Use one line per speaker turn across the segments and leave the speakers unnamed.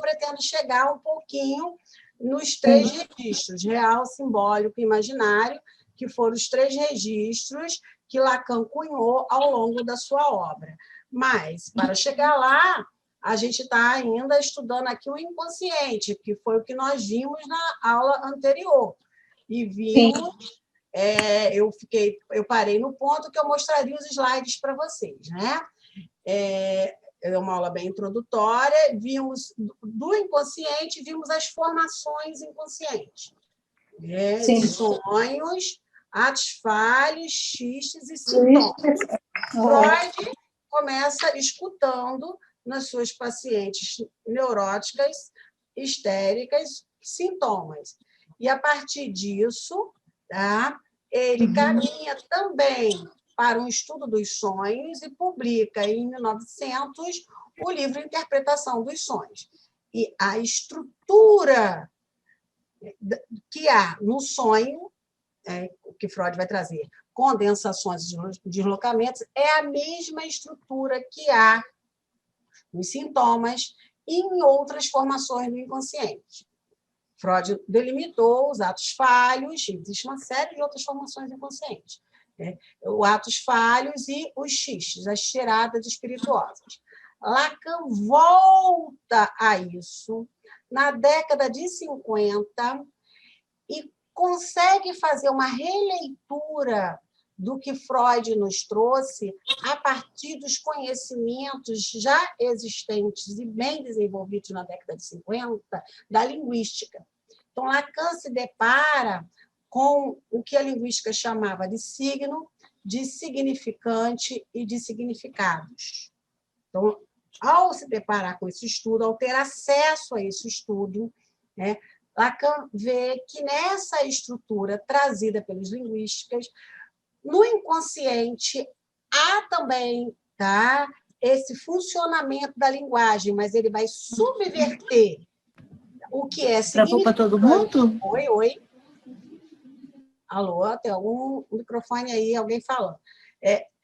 pretendo chegar um pouquinho nos 3 registros, real, simbólico e imaginário, que foram os 3 registros que Lacan cunhou ao longo da sua obra. Mas, para chegar lá, a gente está ainda estudando aqui o inconsciente, que foi o que nós vimos na aula anterior. E vimos, eu parei no ponto que eu mostraria os slides para vocês, né? É uma aula bem introdutória, vimos do inconsciente, vimos as formações inconscientes. Sonhos, atos falhos, xistes e sintomas. Freud começa escutando nas suas pacientes neuróticas, histéricas, sintomas. E, a partir disso, tá, ele caminha também para um estudo dos sonhos e publica, em 1900, o livro Interpretação dos Sonhos. E a estrutura que há no sonho, o que Freud vai trazer, condensações e deslocamentos, é a mesma estrutura que há nos sintomas e em outras formações do inconsciente. Freud delimitou os atos falhos, existe uma série de outras formações inconscientes. Os atos falhos e os xistes, as tiradas espirituosas. Lacan volta a isso na década de 50 e consegue fazer uma releitura do que Freud nos trouxe a partir dos conhecimentos já existentes e bem desenvolvidos na década de 50 da linguística. Então, Lacan se depara com o que a linguística chamava de signo, de significante e de significados. Então, ao se deparar com esse estudo, ao ter acesso a esse estudo, Lacan vê que nessa estrutura trazida pelos linguísticas, no inconsciente há também esse funcionamento da linguagem, mas ele vai subverter o que é significante.
Travou para todo mundo?
Oi. Alô, tem algum microfone aí, alguém falando.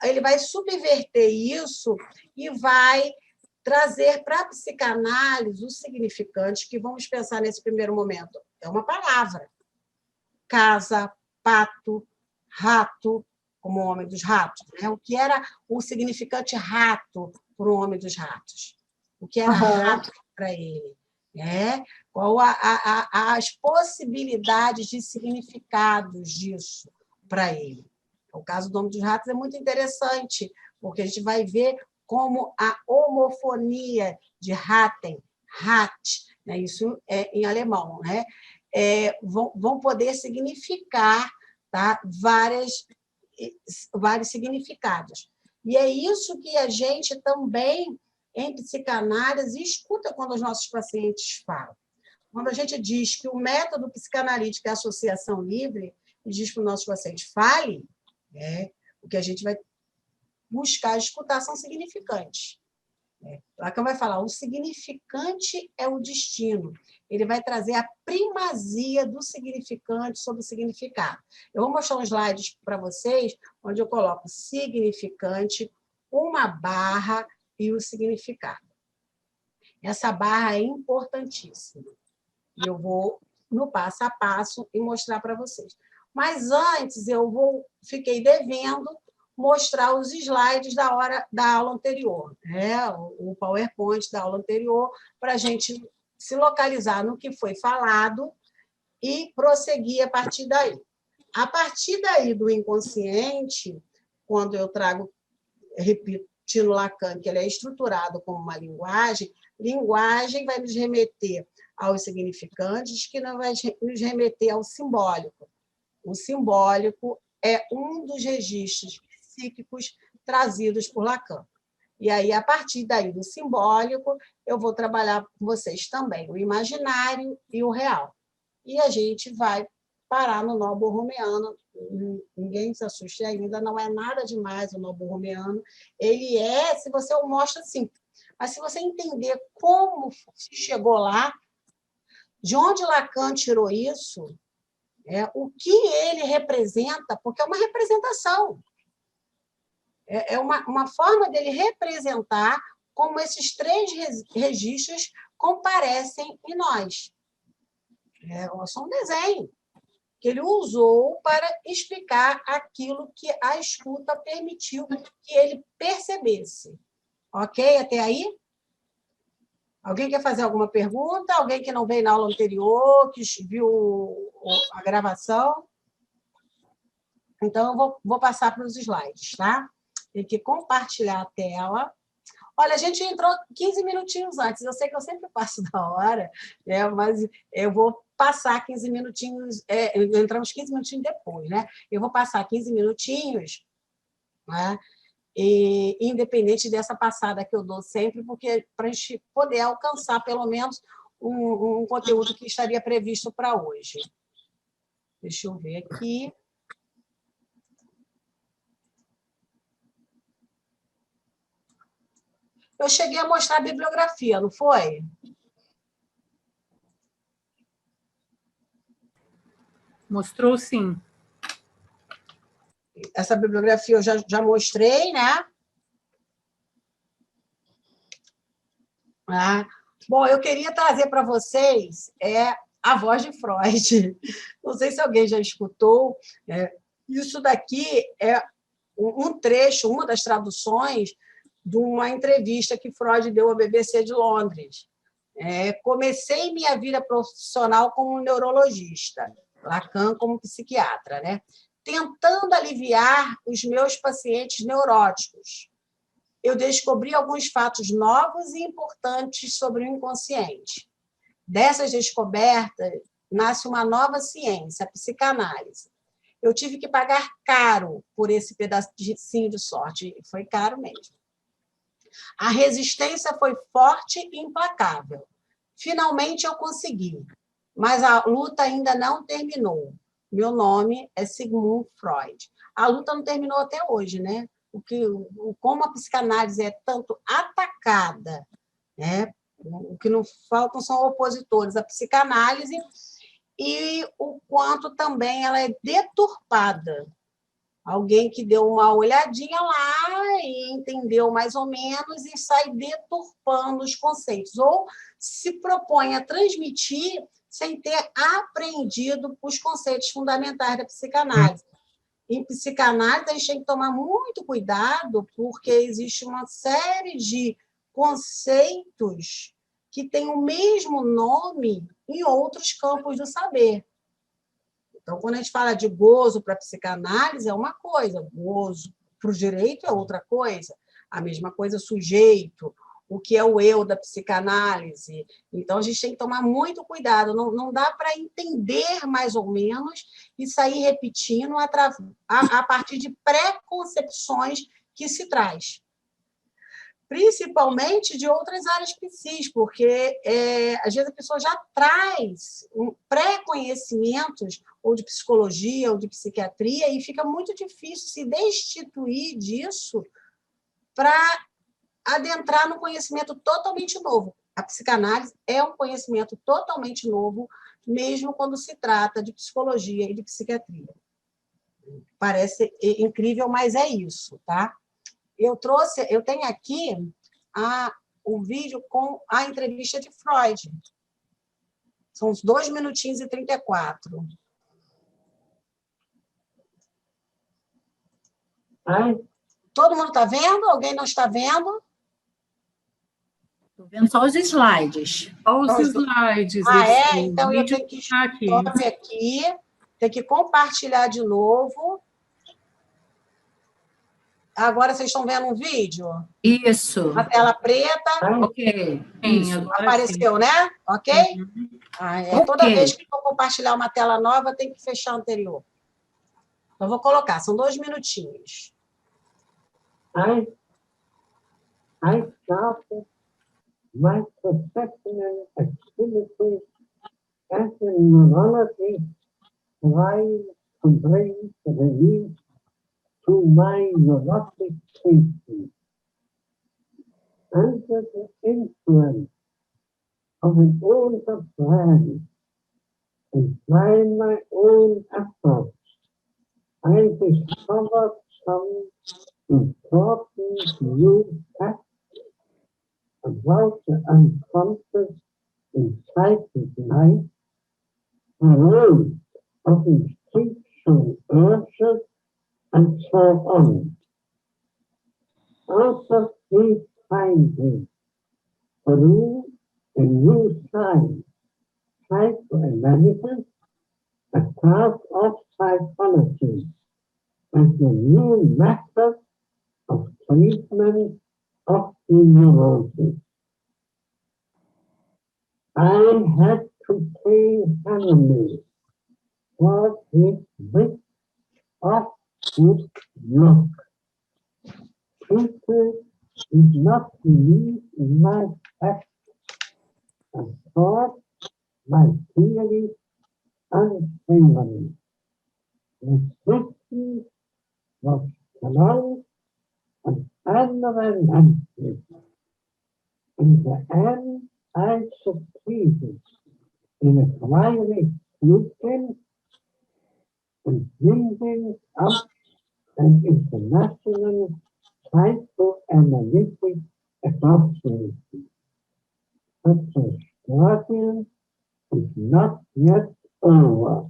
Ele vai subverter isso e vai trazer para a psicanálise os significantes que vamos pensar nesse primeiro momento. É uma palavra. Casa, pato, rato, como o homem dos ratos. O que era o significante rato para o homem dos ratos? O que era rato para ele? Qual as possibilidades de significados disso para ele? O caso do Homem dos Ratos é muito interessante, porque a gente vai ver como a homofonia de Ratten, Rat, isso é em alemão, vão poder significar vários significados. E é isso que a gente também, em psicanálise, escuta quando os nossos pacientes falam. Quando a gente diz que o método psicanalítico é a associação livre, e diz para o nosso paciente, fale, o que a gente vai buscar escutar são significantes. Lacan vai falar, o significante é o destino. Ele vai trazer a primazia do significante sobre o significado. Eu vou mostrar uns slides para vocês, onde eu coloco significante, uma barra e o significado. Essa barra é importantíssima. E eu vou, no passo a passo, e mostrar para vocês. Mas antes, fiquei devendo mostrar os slides da aula anterior, o PowerPoint da aula anterior, para a gente se localizar no que foi falado e prosseguir a partir daí. A partir daí do inconsciente, quando eu trago, repetindo Lacan, que ele é estruturado como uma linguagem vai nos remeter aos significantes, que não vai nos remeter ao simbólico. O simbólico é um dos registros psíquicos trazidos por Lacan. E aí, a partir daí do simbólico, eu vou trabalhar com vocês também o imaginário e o real. E a gente vai parar no nó borromeano. Ninguém se assuste ainda, não é nada demais o nó borromeano. Ele se você o mostra assim, mas se você entender como se chegou lá, de onde Lacan tirou isso, o que ele representa, porque é uma representação. É uma forma dele representar como esses 3 registros comparecem em nós. É só um desenho que ele usou para explicar aquilo que a escuta permitiu que ele percebesse. Ok? Até aí? Alguém quer fazer alguma pergunta? Alguém que não veio na aula anterior, que viu a gravação? Então, eu vou passar para os slides, tá? Tem que compartilhar a tela. Olha, a gente entrou 15 minutinhos antes. Eu sei que eu sempre passo da hora, né? Mas eu vou passar 15 minutinhos... entramos 15 minutinhos depois, né? Eu vou passar 15 minutinhos, né? E, independente dessa passada que eu dou sempre, porque para a gente poder alcançar, pelo menos, um conteúdo que estaria previsto para hoje. Deixa eu ver aqui. Eu cheguei a mostrar a bibliografia, não foi?
Mostrou, sim.
Essa bibliografia eu já mostrei, né? Bom, eu queria trazer para vocês a voz de Freud. Não sei se alguém já escutou. Isso daqui é um trecho, uma das traduções de uma entrevista que Freud deu à BBC de Londres. Comecei minha vida profissional como neurologista, Lacan como psiquiatra, né? Tentando aliviar os meus pacientes neuróticos. Eu descobri alguns fatos novos e importantes sobre o inconsciente. Dessas descobertas, nasce uma nova ciência, a psicanálise. Eu tive que pagar caro por esse pedacinho de sorte, e foi caro mesmo. A resistência foi forte e implacável. Finalmente eu consegui, mas a luta ainda não terminou. Meu nome é Sigmund Freud. A luta não terminou até hoje, né? Como a psicanálise é tanto atacada, né? O que não faltam são opositores à psicanálise e o quanto também ela é deturpada. Alguém que deu uma olhadinha lá e entendeu mais ou menos e sai deturpando os conceitos, ou se propõe a transmitir sem ter aprendido os conceitos fundamentais da psicanálise. Em psicanálise, a gente tem que tomar muito cuidado, porque existe uma série de conceitos que têm o mesmo nome em outros campos do saber. Então, quando a gente fala de gozo para a psicanálise, é uma coisa, gozo para o direito é outra coisa, a mesma coisa sujeito, o que é o eu da psicanálise. Então, a gente tem que tomar muito cuidado, não dá para entender mais ou menos e sair repetindo a partir de preconcepções que se traz. Principalmente de outras áreas psíquicas, porque às vezes a pessoa já traz pré-conhecimentos ou de psicologia ou de psiquiatria e fica muito difícil se destituir disso para adentrar num conhecimento totalmente novo. A psicanálise é um conhecimento totalmente novo, mesmo quando se trata de psicologia e de psiquiatria. Parece incrível, mas é isso, tá? Eu tenho aqui o vídeo com a entrevista de Freud. São uns 2 minutinhos e 34. Todo mundo está vendo? Alguém não está vendo?
Estou vendo só os slides.
Só os slides.
Então eu tenho que stop aqui, tenho que compartilhar de novo. Agora vocês estão vendo um vídeo?
Isso.
A tela preta.
Ok.
Isso, apareceu, né? Ok? Toda vez que eu compartilhar uma tela nova, tem que fechar a anterior. Então, vou colocar, são 2 minutinhos.
I started my professional activity as a neurologist while comparing relief to my neurotic patients. Under the influence of an older friend and by my own approach, I discovered some important new facts about the unconscious in psychic life, the role of instinctual urges, and so on. Out of these findings grew a new science, psychoanalysis, a part of psychology, and a new method of treatment of the neurosis. I had to pay heavily for this bit of good luck. People did not believe in my facts and thought my theory unfavourable. Restriction was pronounced and unrelentless. In the end, I succeeded in acquiring wisdom and building up an international psychoanalytic association. Such a struggle is not yet over.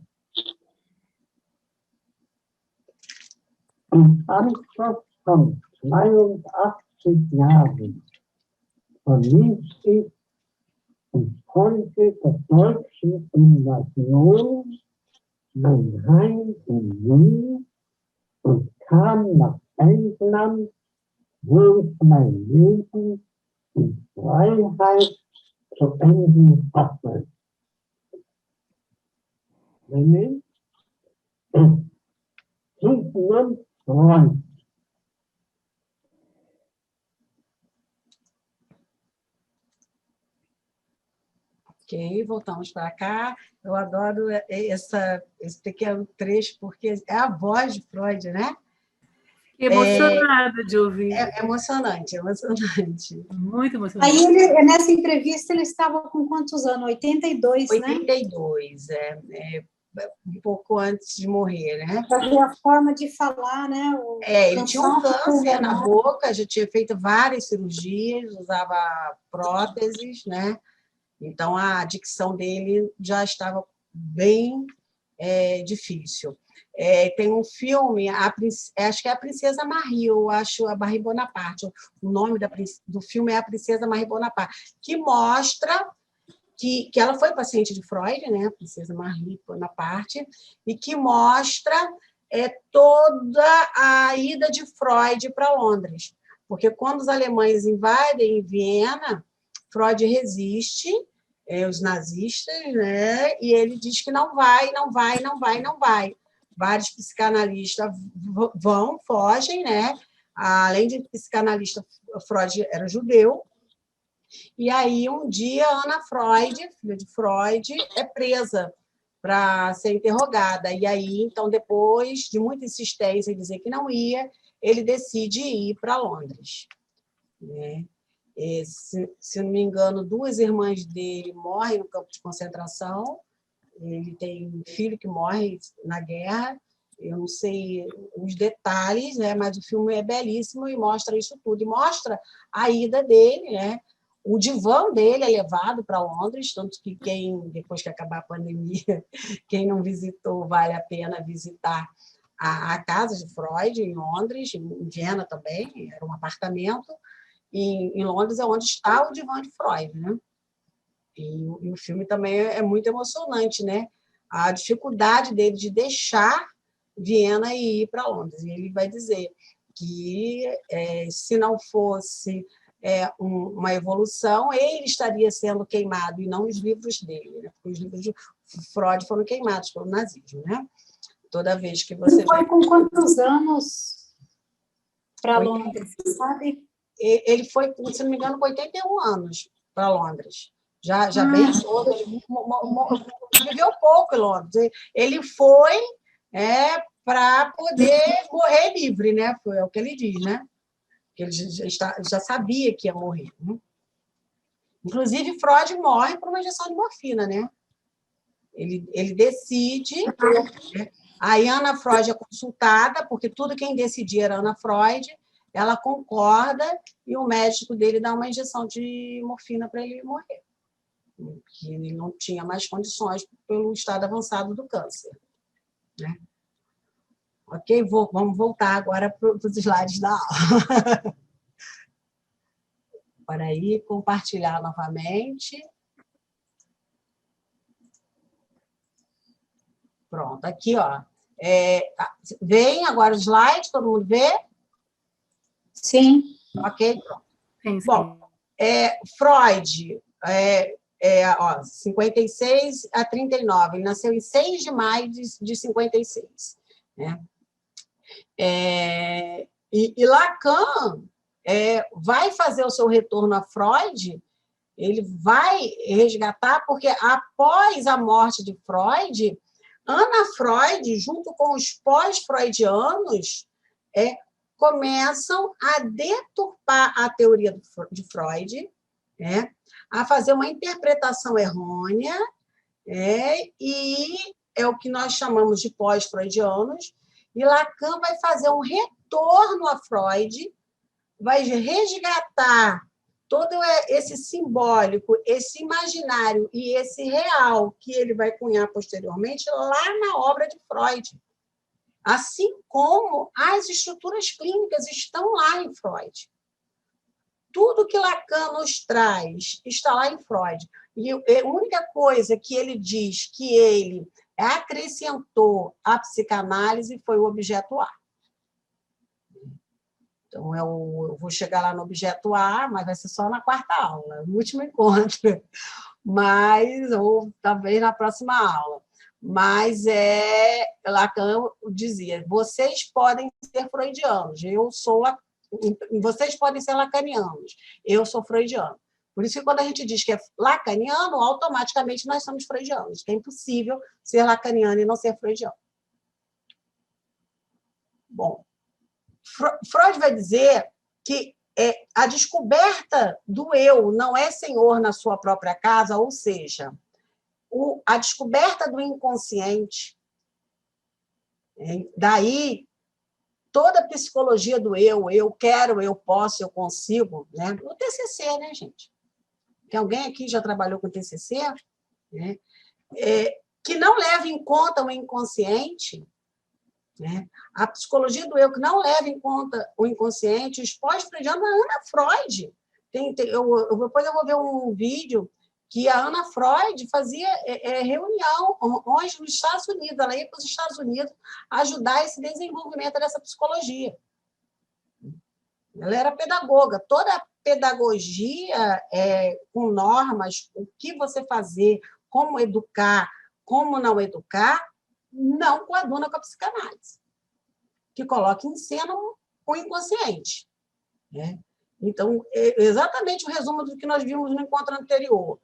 Im Anschluss von 82 Jahren verließ ich infolge der deutschen Invasion mein Heim in Wien und kam nach England, wo ich mein Leben in Freiheit zu enden hatte. Sigmund Freud.
Ok, voltamos para cá. Eu adoro esse pequeno trecho, porque é a voz de Freud, né?
Emocionada de ouvir.
É emocionante, emocionante.
Muito emocionante.
Aí, ele, nessa entrevista, ele estava com quantos anos? 82,
82,
né?
Um pouco antes de morrer, né?
Para ver a forma de falar, né?
Ele tinha um câncer na boca, já tinha feito várias cirurgias, usava próteses, né? Então, a dicção dele já estava bem difícil. Tem um filme, acho que é a Princesa Marie, eu acho a Marie Bonaparte, o nome do filme é A Princesa Marie Bonaparte, que mostra que ela foi paciente de Freud, né, a Princesa Marie Bonaparte, e que mostra toda a ida de Freud para Londres, porque quando os alemães invadem Viena, Freud resiste, os nazistas, né? E ele diz que não vai. Vários psicanalistas fogem, né? Além de psicanalista, Freud era judeu. E aí, um dia, Ana Freud, filha de Freud, é presa para ser interrogada. E aí, então, depois de muita insistência em dizer que não ia, ele decide ir para Londres, né? Se não me engano, 2 irmãs dele morrem no campo de concentração. Ele tem um filho que morre na guerra. Eu não sei os detalhes, né? Mas o filme é belíssimo e mostra isso tudo. E mostra a ida dele, né? O divã dele é levado para Londres, tanto que depois que acabar a pandemia, quem não visitou, vale a pena visitar a casa de Freud em Londres, em Viena também, era um apartamento. Em Londres é onde está o divã de Freud, né? E o filme também é muito emocionante, né? A dificuldade dele de deixar Viena e ir para Londres. E ele vai dizer que se não fosse uma evolução, ele estaria sendo queimado, e não os livros dele, né? Porque os livros de Freud foram queimados pelo nazismo, né? Toda vez que você...
Ele foi com quantos anos para Londres, sabe?
Ele foi, se não me engano, com 81 anos para Londres. Já bem todo, ele viveu pouco em Londres. Ele foi para poder morrer livre, né? É o que ele diz, né? Que ele já sabia que ia morrer, né? Inclusive, Freud morre por uma injeção de morfina, né? Ele decide, né? Aí Ana Freud é consultada, porque tudo quem decidia era Ana Freud. Ela concorda e o médico dele dá uma injeção de morfina para ele morrer. que ele não tinha mais condições pelo estado avançado do câncer, né? Ok? Vamos voltar agora para os slides da aula. Para aí, compartilhar novamente. Pronto, aqui, ó. Vem agora o slide, todo mundo vê?
Sim.
Ok, pronto.
Sim, sim.
Bom, Freud, 56 a 39, ele nasceu em 6 de maio de 56. Né? E Lacan vai fazer o seu retorno a Freud, ele vai resgatar, porque após a morte de Freud, Ana Freud, junto com os pós-freudianos, começam a deturpar a teoria de Freud, a fazer uma interpretação errônea, e é o que nós chamamos de pós-freudianos, e Lacan vai fazer um retorno a Freud, vai resgatar todo esse simbólico, esse imaginário e esse real que ele vai cunhar posteriormente lá na obra de Freud. Assim como as estruturas clínicas estão lá em Freud. Tudo que Lacan nos traz está lá em Freud. E a única coisa que ele diz que ele acrescentou à psicanálise foi o objeto A. Então, eu vou chegar lá no objeto A, mas vai ser só na 4ª aula, no último encontro, ou talvez na próxima aula. Mas Lacan dizia, vocês podem ser freudianos, vocês podem ser lacanianos, eu sou freudiano. Por isso que quando a gente diz que é lacaniano, automaticamente nós somos freudianos, que é impossível ser lacaniano e não ser freudiano. Bom, Freud vai dizer que a descoberta do eu não é senhor na sua própria casa, ou seja, a descoberta do inconsciente, daí toda a psicologia do eu quero, eu posso, eu consigo, né? O TCC, né, gente? Tem alguém aqui já trabalhou com TCC? Né? Que não leva em conta o inconsciente, né? A psicologia do eu que não leva em conta o inconsciente, os pós-freudianos, a Ana Freud. Depois eu vou ver um vídeo que a Ana Freud fazia reunião onde nos Estados Unidos, ela ia para os Estados Unidos ajudar esse desenvolvimento dessa psicologia. Ela era pedagoga. Toda a pedagogia com normas, o que você fazer, como educar, como não educar, não coaduna com a psicanálise, que coloca em cena o inconsciente. Né? Então, exatamente o resumo do que nós vimos no encontro anterior.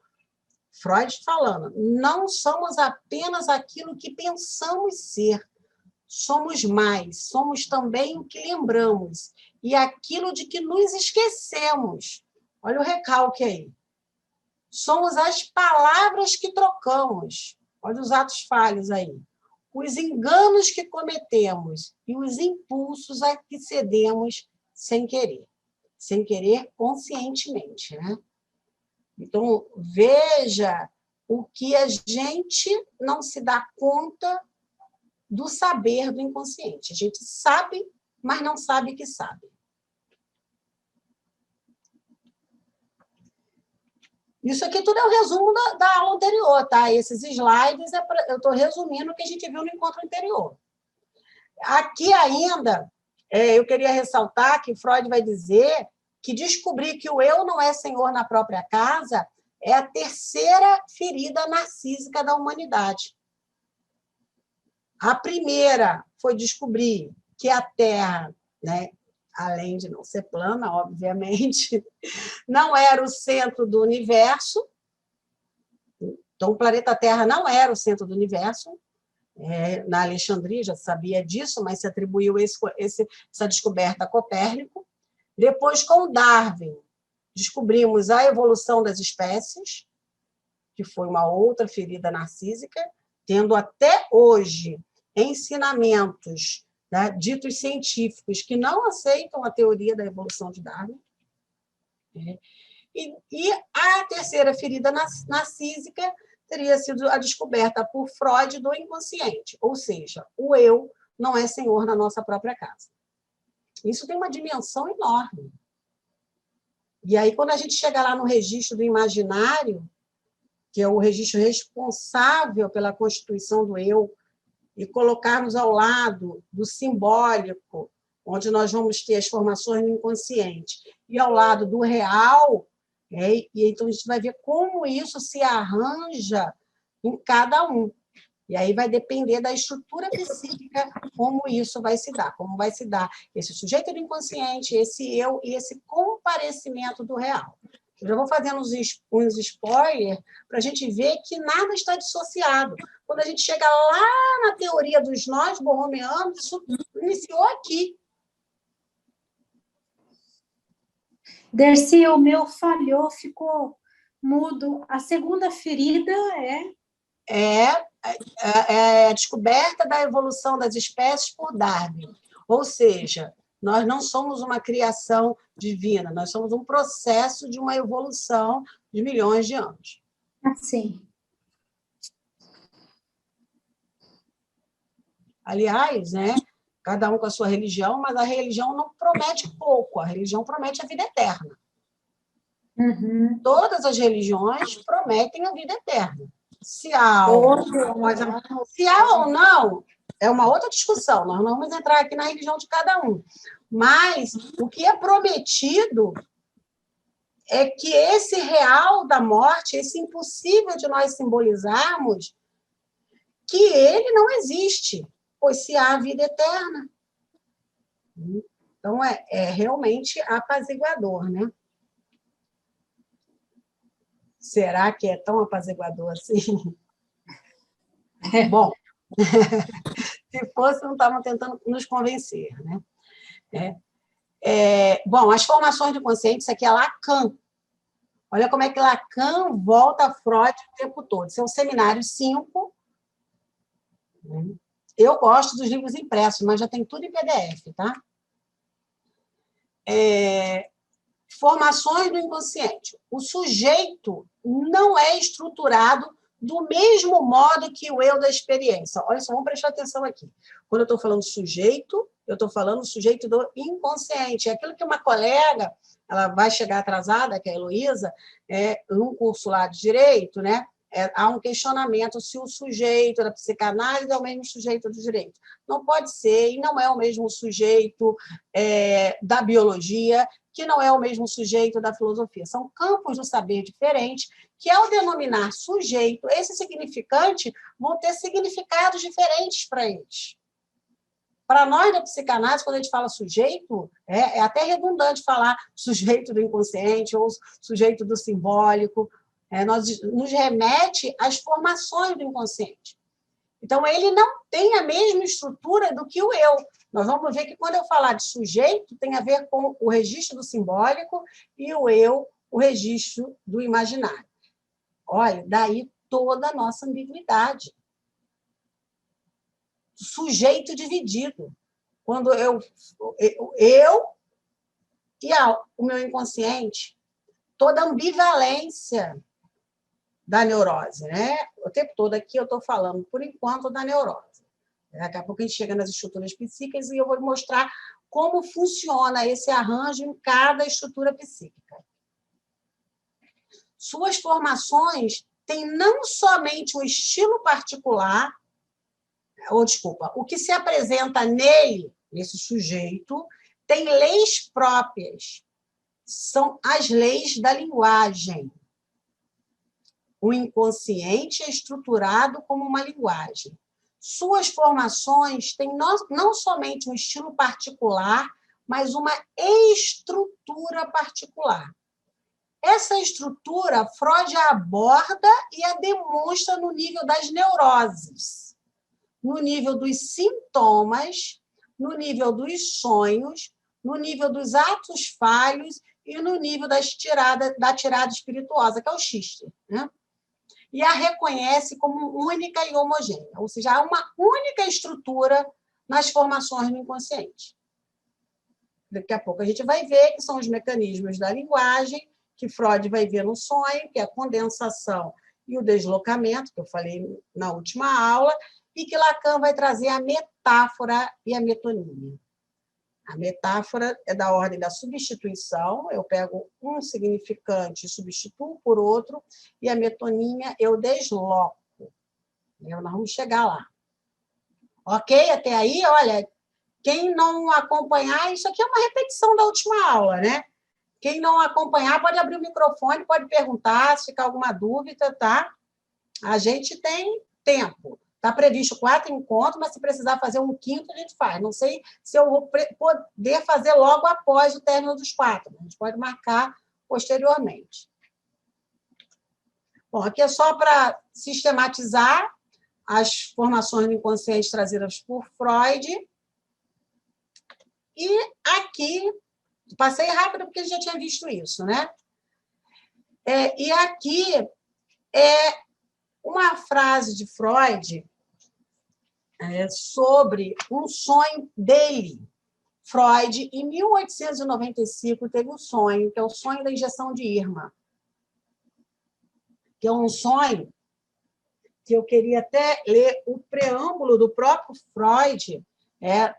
Freud falando, não somos apenas aquilo que pensamos ser, somos mais, somos também o que lembramos, e aquilo de que nos esquecemos. Olha o recalque aí. Somos as palavras que trocamos, olha os atos falhos aí. Os enganos que cometemos e os impulsos a que cedemos sem querer conscientemente, né? Então, veja o que a gente não se dá conta do saber do inconsciente. A gente sabe, mas não sabe que sabe. Isso aqui tudo é o resumo da aula anterior, tá? Esses slides, eu estou resumindo o que a gente viu no encontro anterior. Aqui ainda, eu queria ressaltar que Freud vai dizer que descobrir que o eu não é senhor na própria casa é a 3ª ferida narcísica da humanidade. A primeira foi descobrir que a Terra, né, além de não ser plana, obviamente, não era o centro do universo. Então, o planeta Terra não era o centro do universo. Na Alexandria já sabia disso, mas se atribuiu essa descoberta a Copérnico. Depois, com Darwin, descobrimos a evolução das espécies, que foi uma outra ferida narcísica, tendo até hoje ensinamentos, né, ditos científicos que não aceitam a teoria da evolução de Darwin. E a terceira ferida narcísica teria sido a descoberta por Freud do inconsciente, ou seja, o eu não é senhor na nossa própria casa. Isso tem uma dimensão enorme. E aí, quando a gente chega lá no registro do imaginário, que é o registro responsável pela constituição do eu, e colocarmos ao lado do simbólico, onde nós vamos ter as formações do inconsciente, e ao lado do real, e então a gente vai ver como isso se arranja em cada um. E aí vai depender da estrutura psíquica como isso vai se dar, como vai se dar esse sujeito do inconsciente, esse eu e esse comparecimento do real. Eu já vou fazendo uns spoilers para a gente ver que nada está dissociado. Quando a gente chega lá na teoria dos nós borromeanos, isso iniciou aqui.
Dercy, o meu falhou, ficou mudo. A segunda ferida
É a descoberta da evolução das espécies por Darwin. Ou seja, nós não somos uma criação divina, nós somos um processo de uma evolução de milhões de anos.
assim.
Aliás, né, cada um com a sua religião, mas a religião não promete pouco, a religião promete a vida eterna.
Uhum.
Todas as religiões prometem a vida eterna. Se há ou não, é uma outra discussão, nós não vamos entrar aqui na religião de cada um. Mas o que é prometido é que esse real da morte, esse impossível de nós simbolizarmos, que ele não existe, pois se há vida eterna. Então, é realmente apaziguador, né? Será que é tão apaziguador assim? Bom, se fosse, não estavam tentando nos convencer, né? Bom, as formações do consciente, isso aqui é Lacan. Olha como é que Lacan volta a Freud o tempo todo. Isso é o seminário 5. Eu gosto dos livros impressos, mas já tem tudo em PDF, tá? Formações do inconsciente. O sujeito não é estruturado do mesmo modo que o eu da experiência. Olha só, vamos prestar atenção aqui. Quando eu estou falando sujeito, eu estou falando sujeito do inconsciente. É aquilo que uma colega, ela vai chegar atrasada, que é a Heloísa, num curso lá de Direito, né? Há um questionamento se o sujeito da psicanálise é o mesmo sujeito do direito. Não pode ser, e não é o mesmo sujeito da biologia, que não é o mesmo sujeito da filosofia. São campos do saber diferentes, que, ao denominar sujeito, esse significante vão ter significados diferentes para eles. Para nós, da psicanálise, quando a gente fala sujeito, é até redundante falar sujeito do inconsciente ou sujeito do simbólico. Nos remete às formações do inconsciente. Então, ele não tem a mesma estrutura do que o eu. Nós vamos ver que, quando eu falar de sujeito, tem a ver com o registro do simbólico e o eu, o registro do imaginário. Olha, daí toda a nossa ambiguidade. Sujeito dividido. Quando eu e o meu inconsciente, toda a ambivalência da neurose, né? O tempo todo aqui eu estou falando, por enquanto, da neurose. Daqui a pouco a gente chega nas estruturas psíquicas e eu vou mostrar como funciona esse arranjo em cada estrutura psíquica. Suas formações têm não somente um estilo particular, o que se apresenta nele, nesse sujeito, tem leis próprias. São as leis da linguagem. O inconsciente é estruturado como uma linguagem. Suas formações têm não somente um estilo particular, mas uma estrutura particular. Essa estrutura, Freud a aborda e a demonstra no nível das neuroses, no nível dos sintomas, no nível dos sonhos, no nível dos atos falhos e no nível da tirada espirituosa, que é o xiste, né? E a reconhece como única e homogênea, ou seja, há uma única estrutura nas formações do inconsciente. Daqui a pouco a gente vai ver que são os mecanismos da linguagem que Freud vai ver no sonho, que é a condensação e o deslocamento, que eu falei na última aula, e que Lacan vai trazer a metáfora e a metonímia. A metáfora é da ordem da substituição, eu pego um significante e substituo por outro, e a metonímia eu desloco. Nós vamos chegar lá. Ok? Até aí, olha, quem não acompanhar, isso aqui é uma repetição da última aula, né? Quem não acompanhar pode abrir o microfone, pode perguntar, se ficar alguma dúvida, tá? A gente tem tempo. Está previsto 4 encontros, mas se precisar fazer um quinto, a gente faz. Não sei se eu vou poder fazer logo após o término dos 4. A gente pode marcar posteriormente. Bom, aqui é só para sistematizar as formações do inconsciente trazidas por Freud. E aqui, passei rápido porque a gente já tinha visto isso, né? E aqui é uma frase de Freud sobre um sonho dele. Freud, em 1895, teve um sonho, que é o sonho da injeção de Irma, que é um sonho que eu queria até ler o preâmbulo do próprio Freud,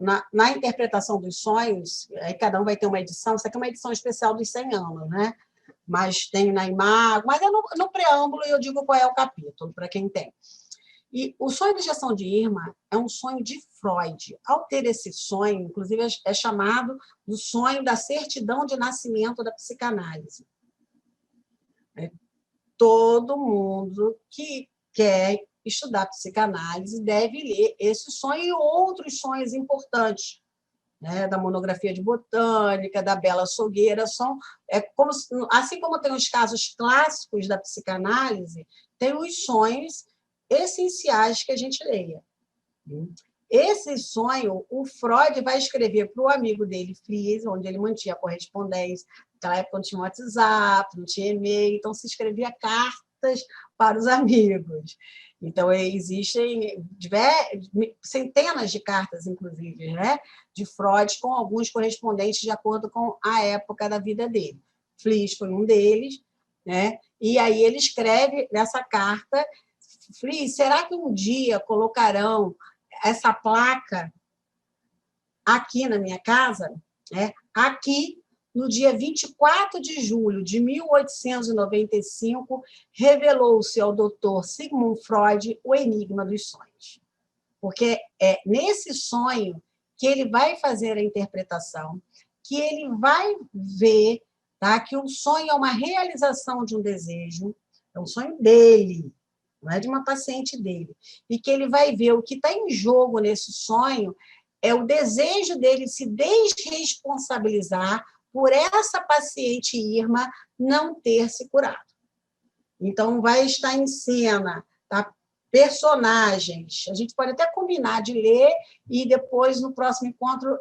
na interpretação dos sonhos, aí cada um vai ter uma edição, isso aqui é uma edição especial dos 100 anos, né? Mas tem na Imago, mas no preâmbulo eu digo qual é o capítulo, para quem tem. E o sonho da injeção de Irma é um sonho de Freud. Ao ter esse sonho, inclusive é chamado do sonho da certidão de nascimento da psicanálise. Todo mundo que quer estudar psicanálise deve ler esse sonho e outros sonhos importantes, né, da monografia de botânica, da Bela Sogueira, assim como tem os casos clássicos da psicanálise, tem os sonhos essenciais que a gente leia. Esse sonho, o Freud vai escrever para o amigo dele, Fries, onde ele mantinha a correspondência. Naquela época não tinha WhatsApp, não tinha e-mail, então se escrevia cartas para os amigos. Então, existem centenas de cartas, inclusive, né, de Freud, com alguns correspondentes de acordo com a época da vida dele. Fries foi um deles, né? E aí ele escreve nessa carta: Fries, será que um dia colocarão essa placa aqui na minha casa? Aqui, no dia 24 de julho de 1895, revelou-se ao Dr. Sigmund Freud o enigma dos sonhos. Porque é nesse sonho que ele vai fazer a interpretação, que ele vai ver, tá, que o sonho é uma realização de um desejo, é um sonho dele, não é de uma paciente dele, e que ele vai ver o que está em jogo nesse sonho é o desejo dele se desresponsabilizar por essa paciente Irma não ter se curado. Então, vai estar em cena, tá, personagens. A gente pode até combinar de ler e depois, no próximo encontro,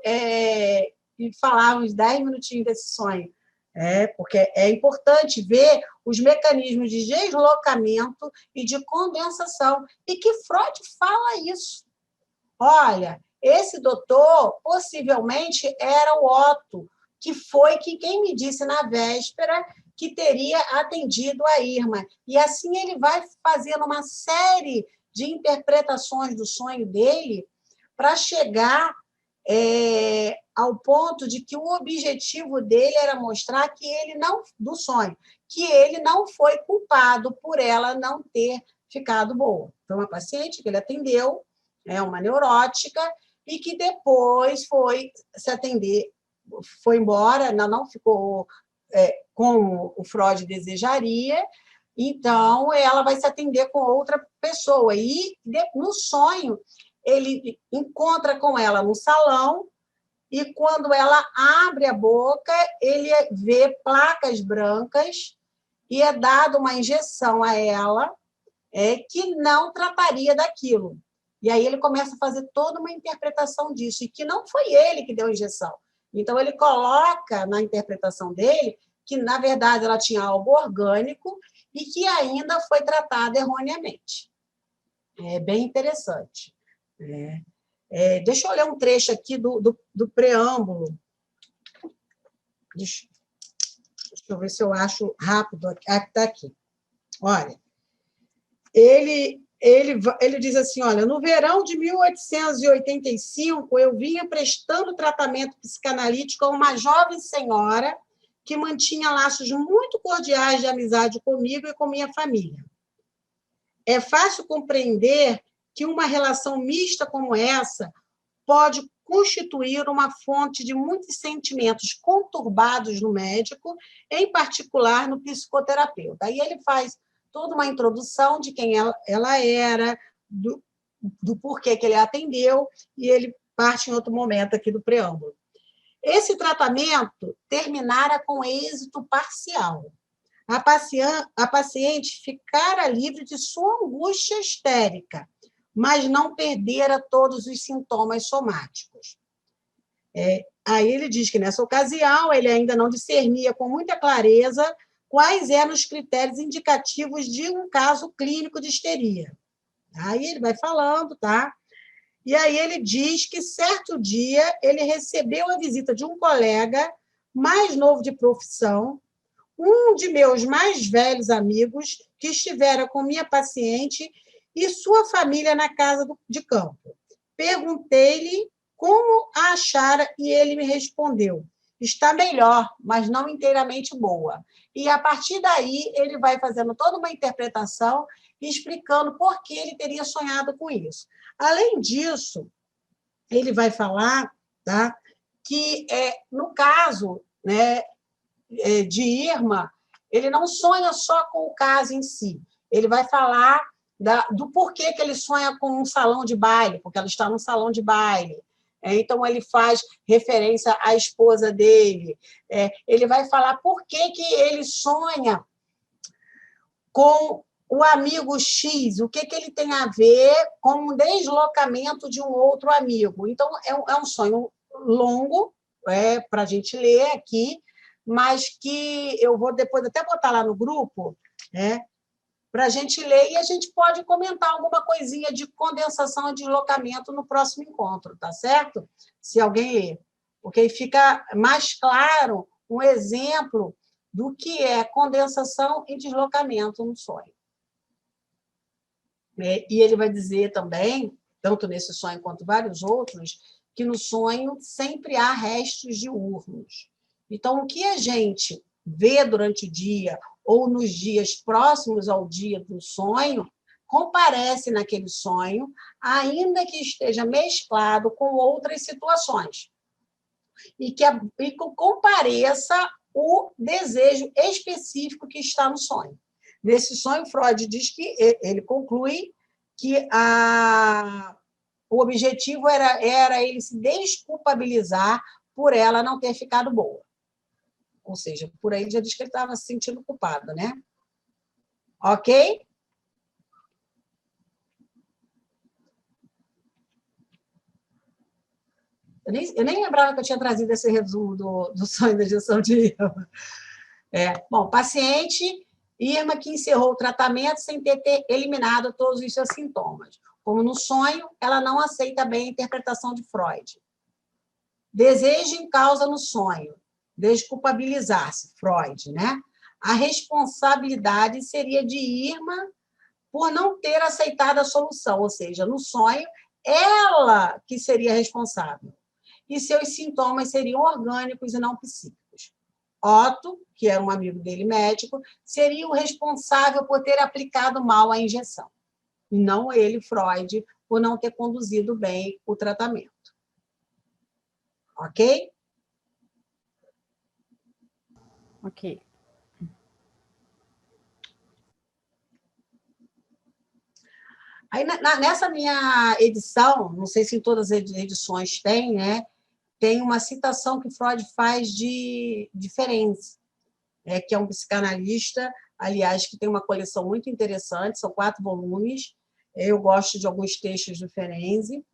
falar uns 10 minutinhos desse sonho. Porque é importante ver os mecanismos de deslocamento e de condensação, e que Freud fala isso. Olha, esse doutor possivelmente era o Otto, que foi quem me disse na véspera que teria atendido a Irma. E assim ele vai fazendo uma série de interpretações do sonho dele para chegar ao ponto de que o objetivo dele era mostrar que ele não, do sonho, que ele não foi culpado por ela não ter ficado boa. Foi uma paciente que ele atendeu, uma neurótica, e que depois foi se atender, foi embora, não ficou como o Freud desejaria, então ela vai se atender com outra pessoa. E no sonho, ele encontra com ela no salão, e quando ela abre a boca, ele vê placas brancas e é dada uma injeção a ela que não trataria daquilo. E aí ele começa a fazer toda uma interpretação disso, e que não foi ele que deu a injeção. Então, ele coloca na interpretação dele que, na verdade, ela tinha algo orgânico e que ainda foi tratada erroneamente. É bem interessante. Deixa eu ler um trecho aqui do preâmbulo. Deixa Deixa eu ver se eu acho rápido. Está aqui. Olha, ele diz assim, olha, no verão de 1885, eu vinha prestando tratamento psicanalítico a uma jovem senhora que mantinha laços muito cordiais de amizade comigo e com minha família. É fácil compreender que uma relação mista como essa pode constituir uma fonte de muitos sentimentos conturbados no médico, em particular no psicoterapeuta. Aí ele faz toda uma introdução de quem ela era, do porquê que ele a atendeu, e ele parte em outro momento aqui do preâmbulo. Esse tratamento terminara com êxito parcial. A paciente ficara livre de sua angústia histérica, mas não perdera todos os sintomas somáticos. Aí ele diz que, nessa ocasião, ele ainda não discernia com muita clareza quais eram os critérios indicativos de um caso clínico de histeria. Aí ele vai falando, tá? E aí ele diz que, certo dia, ele recebeu a visita de um colega mais novo de profissão, um de meus mais velhos amigos, que estivera com minha paciente e sua família na casa de campo. Perguntei-lhe como a achara e ele me respondeu: está melhor, mas não inteiramente boa. E, a partir daí, ele vai fazendo toda uma interpretação e explicando por que ele teria sonhado com isso. Além disso, ele vai falar, tá, que, no caso, né, de Irma, ele não sonha só com o caso em si, ele vai falar do porquê que ele sonha com um salão de baile, porque ela está num salão de baile. Então, ele faz referência à esposa dele. Ele vai falar por que ele sonha com o amigo X, o que ele tem a ver com o deslocamento de um outro amigo. Então, é um sonho longo, para a gente ler aqui, mas que eu vou depois até botar lá no grupo, para a gente ler, e a gente pode comentar alguma coisinha de condensação e deslocamento no próximo encontro, tá certo? Se alguém ler. Porque aí fica mais claro um exemplo do que é condensação e deslocamento no sonho. E ele vai dizer também, tanto nesse sonho quanto vários outros, que no sonho sempre há restos diurnos. Então, o que a gente vê durante o dia ou nos dias próximos ao dia do sonho, comparece naquele sonho, ainda que esteja mesclado com outras situações. E que compareça o desejo específico que está no sonho. Nesse sonho, Freud diz que ele conclui que o objetivo era ele se desculpabilizar por ela não ter ficado boa. Ou seja, por aí já diz que ele estava se sentindo culpado, né? Ok? Eu nem lembrava que eu tinha trazido esse resumo do sonho da gestão de Irma. Bom, paciente Irma que encerrou o tratamento sem ter eliminado todos os seus sintomas. Como no sonho, ela não aceita bem a interpretação de Freud. Desejo em causa no sonho. Desculpabilizar-se, Freud, né? A responsabilidade seria de Irma por não ter aceitado a solução, ou seja, no sonho, ela que seria responsável. E seus sintomas seriam orgânicos e não psíquicos. Otto, que era um amigo dele médico, seria o responsável por ter aplicado mal a injeção. E não ele, Freud, por não ter conduzido bem o tratamento. Ok?
Ok.
Aí, nessa minha edição, não sei se em todas as edições tem, né? Tem uma citação que Freud faz de Ferenczi, que é um psicanalista, aliás, que tem uma coleção muito interessante, são 4 volumes. Eu gosto de alguns textos do Ferenczi.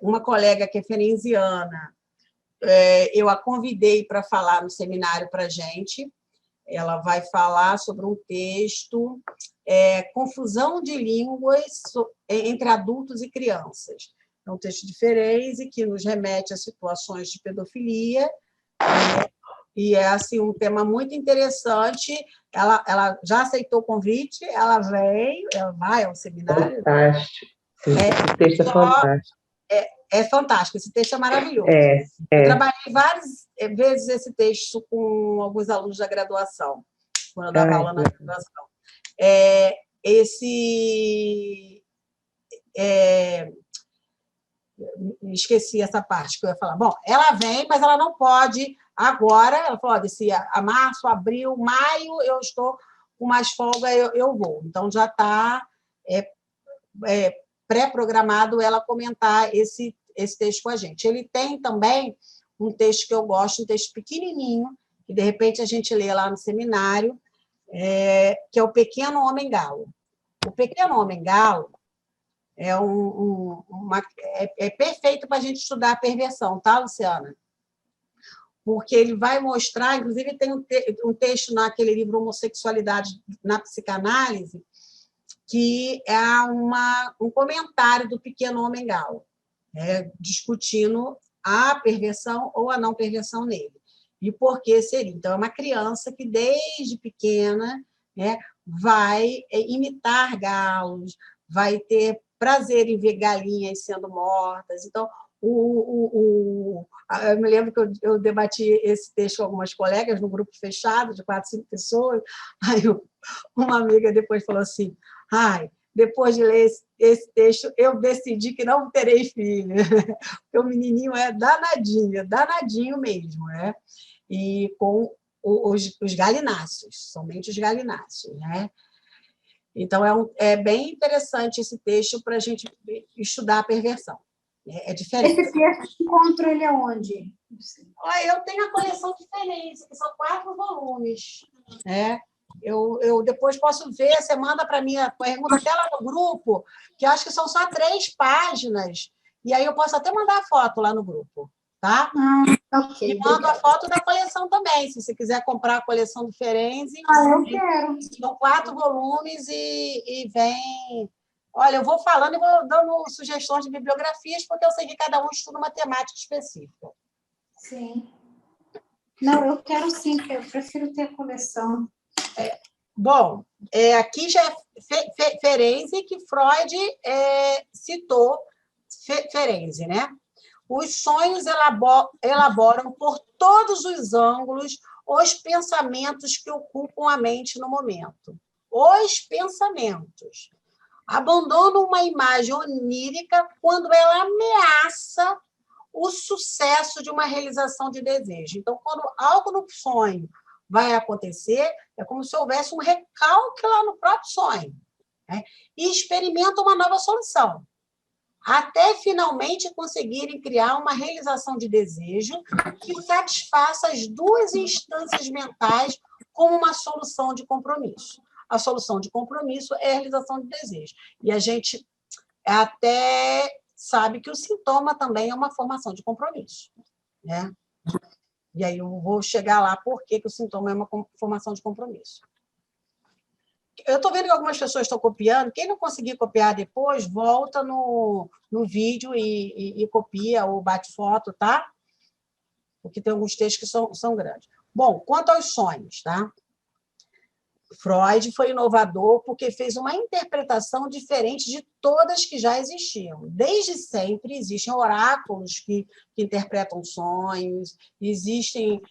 Uma colega que é ferenziana, eu a convidei para falar no seminário para a gente. Ela vai falar sobre um texto, confusão de línguas entre adultos e crianças. É um texto de Ferenczi que nos remete a situações de pedofilia, E é assim, um tema muito interessante. Ela já aceitou o convite, ela veio, ela vai ao seminário.
Fantástico. Esse texto é fantástico.
É fantástico, esse texto é maravilhoso.
Eu
trabalhei várias vezes esse texto com alguns alunos da graduação, quando eu dava aula na graduação. Esqueci essa parte que eu ia falar. Bom, ela vem, mas ela não pode agora. Ela falou, desse a março, abril, maio, eu estou com mais folga, eu vou. Então, já está pré-programado ela comentar esse texto com a gente. Ele tem também um texto que eu gosto, um texto pequenininho, que, de repente, a gente lê lá no seminário, que é O Pequeno Homem Galo. O Pequeno Homem Galo é perfeito para a gente estudar a perversão, tá, Luciana? Porque ele vai mostrar, inclusive tem um texto naquele livro Homossexualidade na Psicanálise, que é um comentário do Pequeno Homem Galo, discutindo a perversão ou a não perversão nele, e por que seria. Então, é uma criança que, desde pequena, vai imitar galos, vai ter prazer em ver galinhas sendo mortas. Então, eu me lembro que eu debati esse texto com algumas colegas no grupo fechado, de 4, 5 pessoas. Aí uma amiga depois falou assim, depois de ler esse texto, eu decidi que não terei filho. Porque o menininho é danadinho, danadinho mesmo, né? E com os galináceos, somente os galináceos, né? Então, é bem interessante esse texto para a gente estudar a perversão. É diferente.
Esse texto, encontro ele aonde?
Eu tenho a coleção diferente, que são 4 volumes. Eu depois posso ver, você manda para mim a pergunta até lá no grupo, que eu acho que são só 3 páginas, e aí eu posso até mandar a foto lá no grupo, tá?
Ok.
E mando a foto da coleção também, se você quiser comprar a coleção do Ferenczi.
Eu quero.
São 4 volumes e vem... Olha, eu vou falando e vou dando sugestões de bibliografias, porque eu sei que cada um estuda uma temática específica.
Sim. Não, eu quero sim, porque eu prefiro ter a coleção.
Bom, aqui já é Ferenczi, que Freud citou Ferenczi, né? Os sonhos elaboram por todos os ângulos os pensamentos que ocupam a mente no momento. Os pensamentos abandonam uma imagem onírica quando ela ameaça o sucesso de uma realização de desejo. Então, quando algo no sonho vai acontecer, é como se houvesse um recalque lá no próprio sonho, né? E experimentam uma nova solução, até finalmente conseguirem criar uma realização de desejo que satisfaça as 2 instâncias mentais como uma solução de compromisso. A solução de compromisso é a realização de desejo. E a gente até sabe que o sintoma também é uma formação de compromisso, né? E aí eu vou chegar lá por que o sintoma é uma formação de compromisso. Eu estou vendo que algumas pessoas estão copiando. Quem não conseguir copiar depois, volta no vídeo e copia ou bate foto, tá? Porque tem alguns textos que são grandes. Bom, quanto aos sonhos, tá? Freud foi inovador porque fez uma interpretação diferente de todas que já existiam. Desde sempre existem oráculos que interpretam sonhos, existem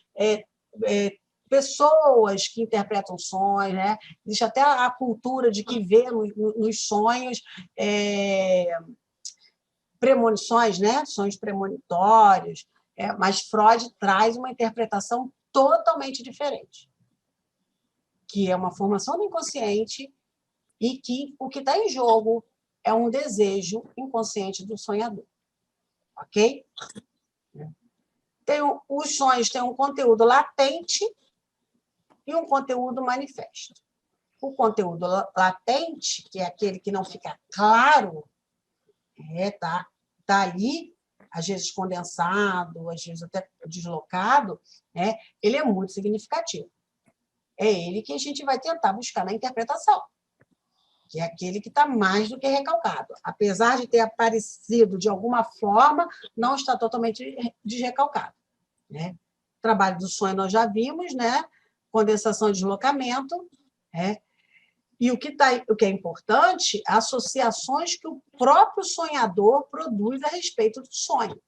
pessoas que interpretam sonhos, né? Existe até a cultura de que vê nos sonhos premonições, né? Sonhos premonitórios, mas Freud traz uma interpretação totalmente diferente, que é uma formação do inconsciente e que o que está em jogo é um desejo inconsciente do sonhador. Ok? Os sonhos têm um conteúdo latente e um conteúdo manifesto. O conteúdo latente, que é aquele que não fica claro, tá ali, às vezes condensado, às vezes até deslocado, ele é muito significativo. É ele que a gente vai tentar buscar na interpretação, que é aquele que está mais do que recalcado. Apesar de ter aparecido de alguma forma, não está totalmente desrecalcado, né? trabalho do sonho nós já vimos, né? Condensação e deslocamento, né? E o que é importante, associações que o próprio sonhador produz a respeito do sonho.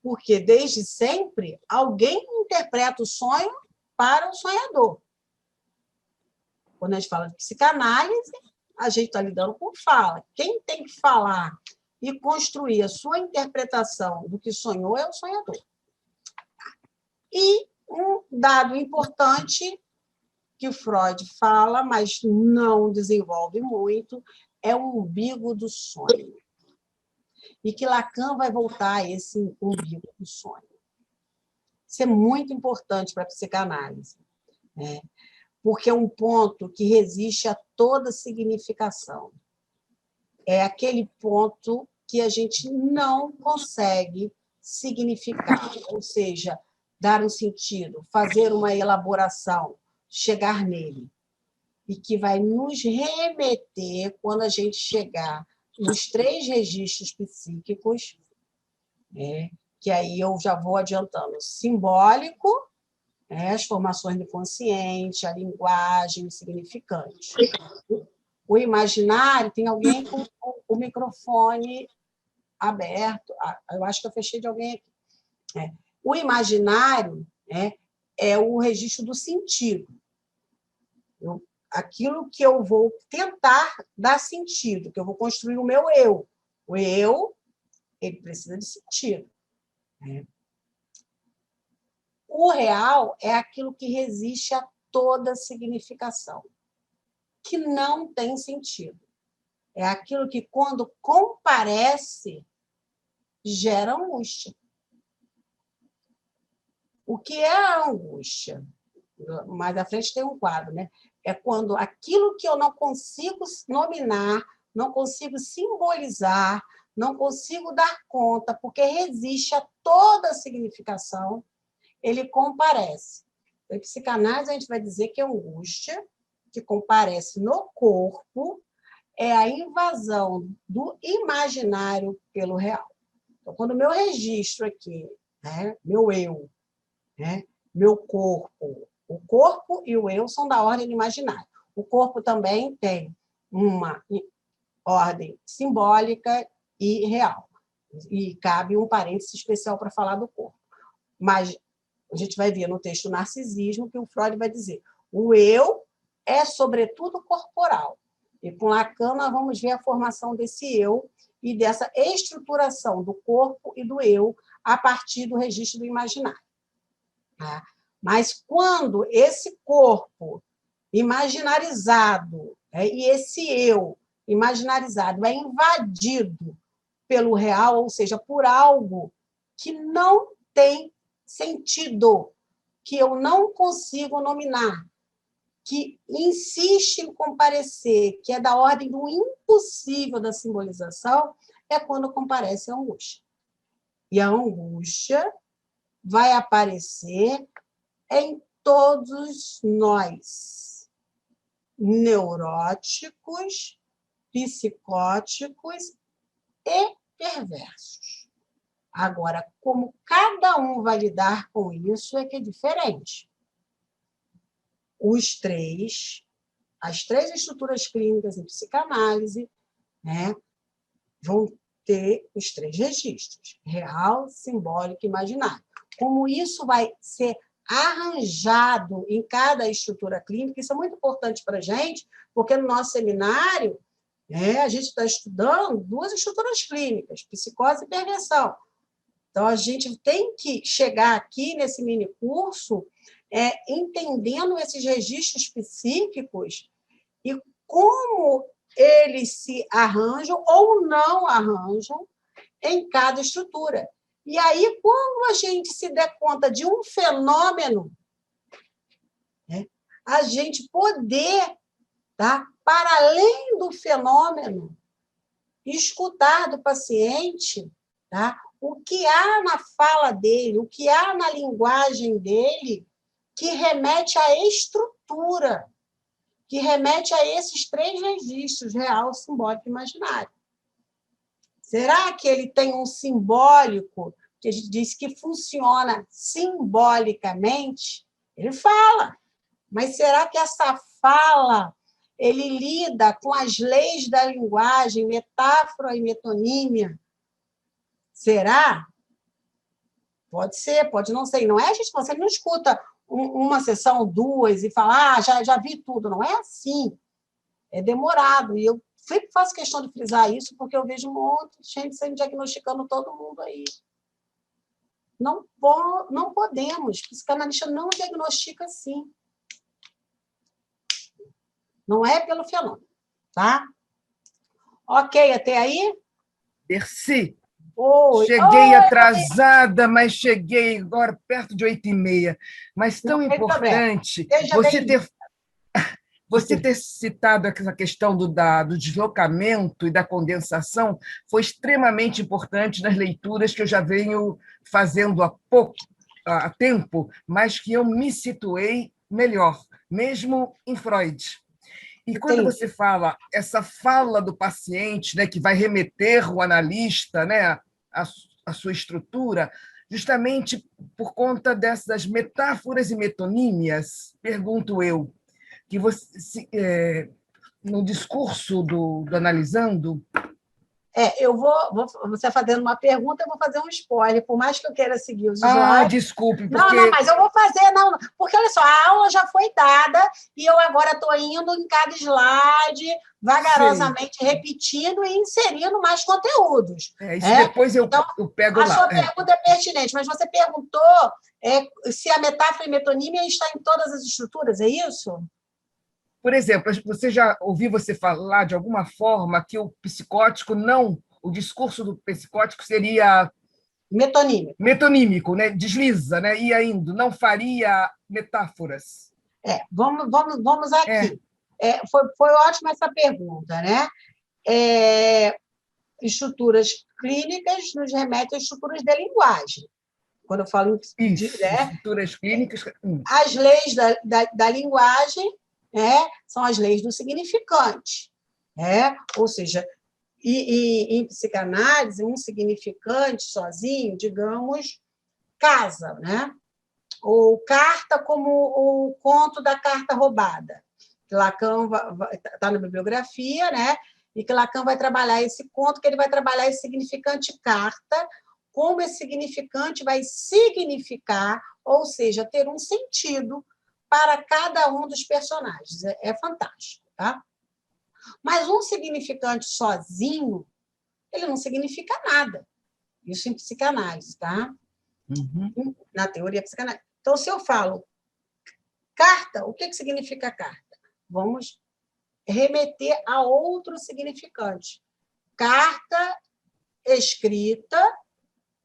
Porque, desde sempre, alguém interpreta o sonho para o sonhador. Quando a gente fala de psicanálise, a gente está lidando com fala. Quem tem que falar e construir a sua interpretação do que sonhou é o sonhador. E um dado importante que Freud fala, mas não desenvolve muito, é o umbigo do sonho. E que Lacan vai voltar a esse umbigo do sonho. Isso é muito importante para a psicanálise, né? Porque é um ponto que resiste a toda significação. É aquele ponto que a gente não consegue significar, ou seja, dar um sentido, fazer uma elaboração, chegar nele. E que vai nos remeter, quando a gente chegar nos 3 registros psíquicos, né, que aí eu já vou adiantando, simbólico, né, as formações do consciente, a linguagem, o significante. O imaginário, tem alguém com o microfone aberto, eu acho que eu fechei de alguém aqui. O imaginário, né, é o registro do sentido. Aquilo que eu vou tentar dar sentido, que eu vou construir o meu eu. O eu, ele precisa de sentido, né? O real é aquilo que resiste a toda significação, que não tem sentido. É aquilo que, quando comparece, gera angústia. O que é a angústia? Mais à frente tem um quadro, né? É quando aquilo que eu não consigo nominar, não consigo simbolizar, não consigo dar conta, porque resiste a toda significação, ele comparece. Em psicanálise, a gente vai dizer que a angústia, que comparece no corpo, é a invasão do imaginário pelo real. Então, quando o meu registro aqui, né, meu eu, né, meu corpo, o corpo e o eu são da ordem do imaginário. O corpo também tem uma ordem simbólica e real. E cabe um parêntese especial para falar do corpo. Mas a gente vai ver no texto Narcisismo que o Freud vai dizer: o eu é, sobretudo, corporal. E com Lacan nós vamos ver a formação desse eu e dessa estruturação do corpo e do eu a partir do registro do imaginário. Tá? Mas quando esse corpo imaginarizado, e esse eu imaginarizado é invadido pelo real, ou seja, por algo que não tem sentido, que eu não consigo nominar, que insiste em comparecer, que é da ordem do impossível da simbolização, é quando comparece a angústia. E a angústia vai aparecer em todos nós, neuróticos, psicóticos e perversos. Agora, como cada um vai lidar com isso é que é diferente. As 3 estruturas clínicas em psicanálise, né, vão ter os 3 registros, real, simbólico e imaginário. Como isso vai ser arranjado em cada estrutura clínica, isso é muito importante para a gente, porque no nosso seminário, a gente está estudando 2 estruturas clínicas, psicose e perversão. Então, a gente tem que chegar aqui nesse mini curso entendendo esses registros psíquicos e como eles se arranjam ou não arranjam em cada estrutura. E aí, quando a gente se der conta de um fenômeno, a gente poder, tá, para além do fenômeno, escutar do paciente, tá, o que há na fala dele, o que há na linguagem dele, que remete à estrutura, que remete a esses 3 registros, real, simbólico e imaginário. Será que ele tem um simbólico que a gente diz que funciona simbolicamente, ele fala. Mas será que essa fala ele lida com as leis da linguagem, metáfora e metonímia? Será? Pode ser, pode não ser. Não é, gente? Você não escuta uma sessão, duas, e fala, já vi tudo. Não é assim. É demorado. E eu sempre faço questão de frisar isso, porque eu vejo um monte de gente sendo diagnosticando todo mundo aí. Não podemos. Psicanalista não diagnostica assim. Não é pelo fenômeno, tá? Ok, até aí?
Merci.
Oi.
Cheguei atrasada, mas cheguei agora perto de 8h30. Mas tão
Não tem problema.
importante
Seja
você ter citado essa questão do deslocamento e da condensação foi extremamente importante nas leituras que eu já venho fazendo há tempo, mas que eu me situei melhor, mesmo em Freud. E quando você fala, essa fala do paciente, né, que vai remeter o analista, né, a sua estrutura, justamente por conta dessas metáforas e metonímias, pergunto eu, que você, no discurso do analisando...
eu vou você fazendo uma pergunta, eu vou fazer um spoiler, por mais que eu queira seguir os slides.
Desculpe,
porque... Não, mas eu vou fazer, não, porque, olha só, a aula já foi dada e eu agora estou indo em cada slide, vagarosamente repetindo e inserindo mais conteúdos.
Depois eu pego lá.
A sua pergunta é pertinente, mas você perguntou se a metáfora e metonímia está em todas as estruturas, é isso?
Por exemplo, você já ouviu você falar de alguma forma que o psicótico o discurso do psicótico seria metonímico, né? Desliza, né? Ia indo, não faria metáforas.
Vamos aqui. Foi ótima essa pergunta, né? Estruturas clínicas nos remetem a estruturas de linguagem. Quando eu falo
estruturas clínicas.
As leis da linguagem, são as leis do significante. Ou seja, em psicanálise, um significante sozinho, digamos, casa, né? Ou carta, como o conto da carta roubada. Lacan está na bibliografia, né? E que Lacan vai trabalhar esse conto, que ele vai trabalhar esse significante carta, como esse significante vai significar, ou seja, ter um sentido para cada um dos personagens. É fantástico, tá? Mas um significante sozinho, ele não significa nada. Isso em psicanálise, tá?
Uhum.
Na teoria psicanálise. Então, se eu falo carta, o que significa carta? Vamos remeter a outro significante. Carta escrita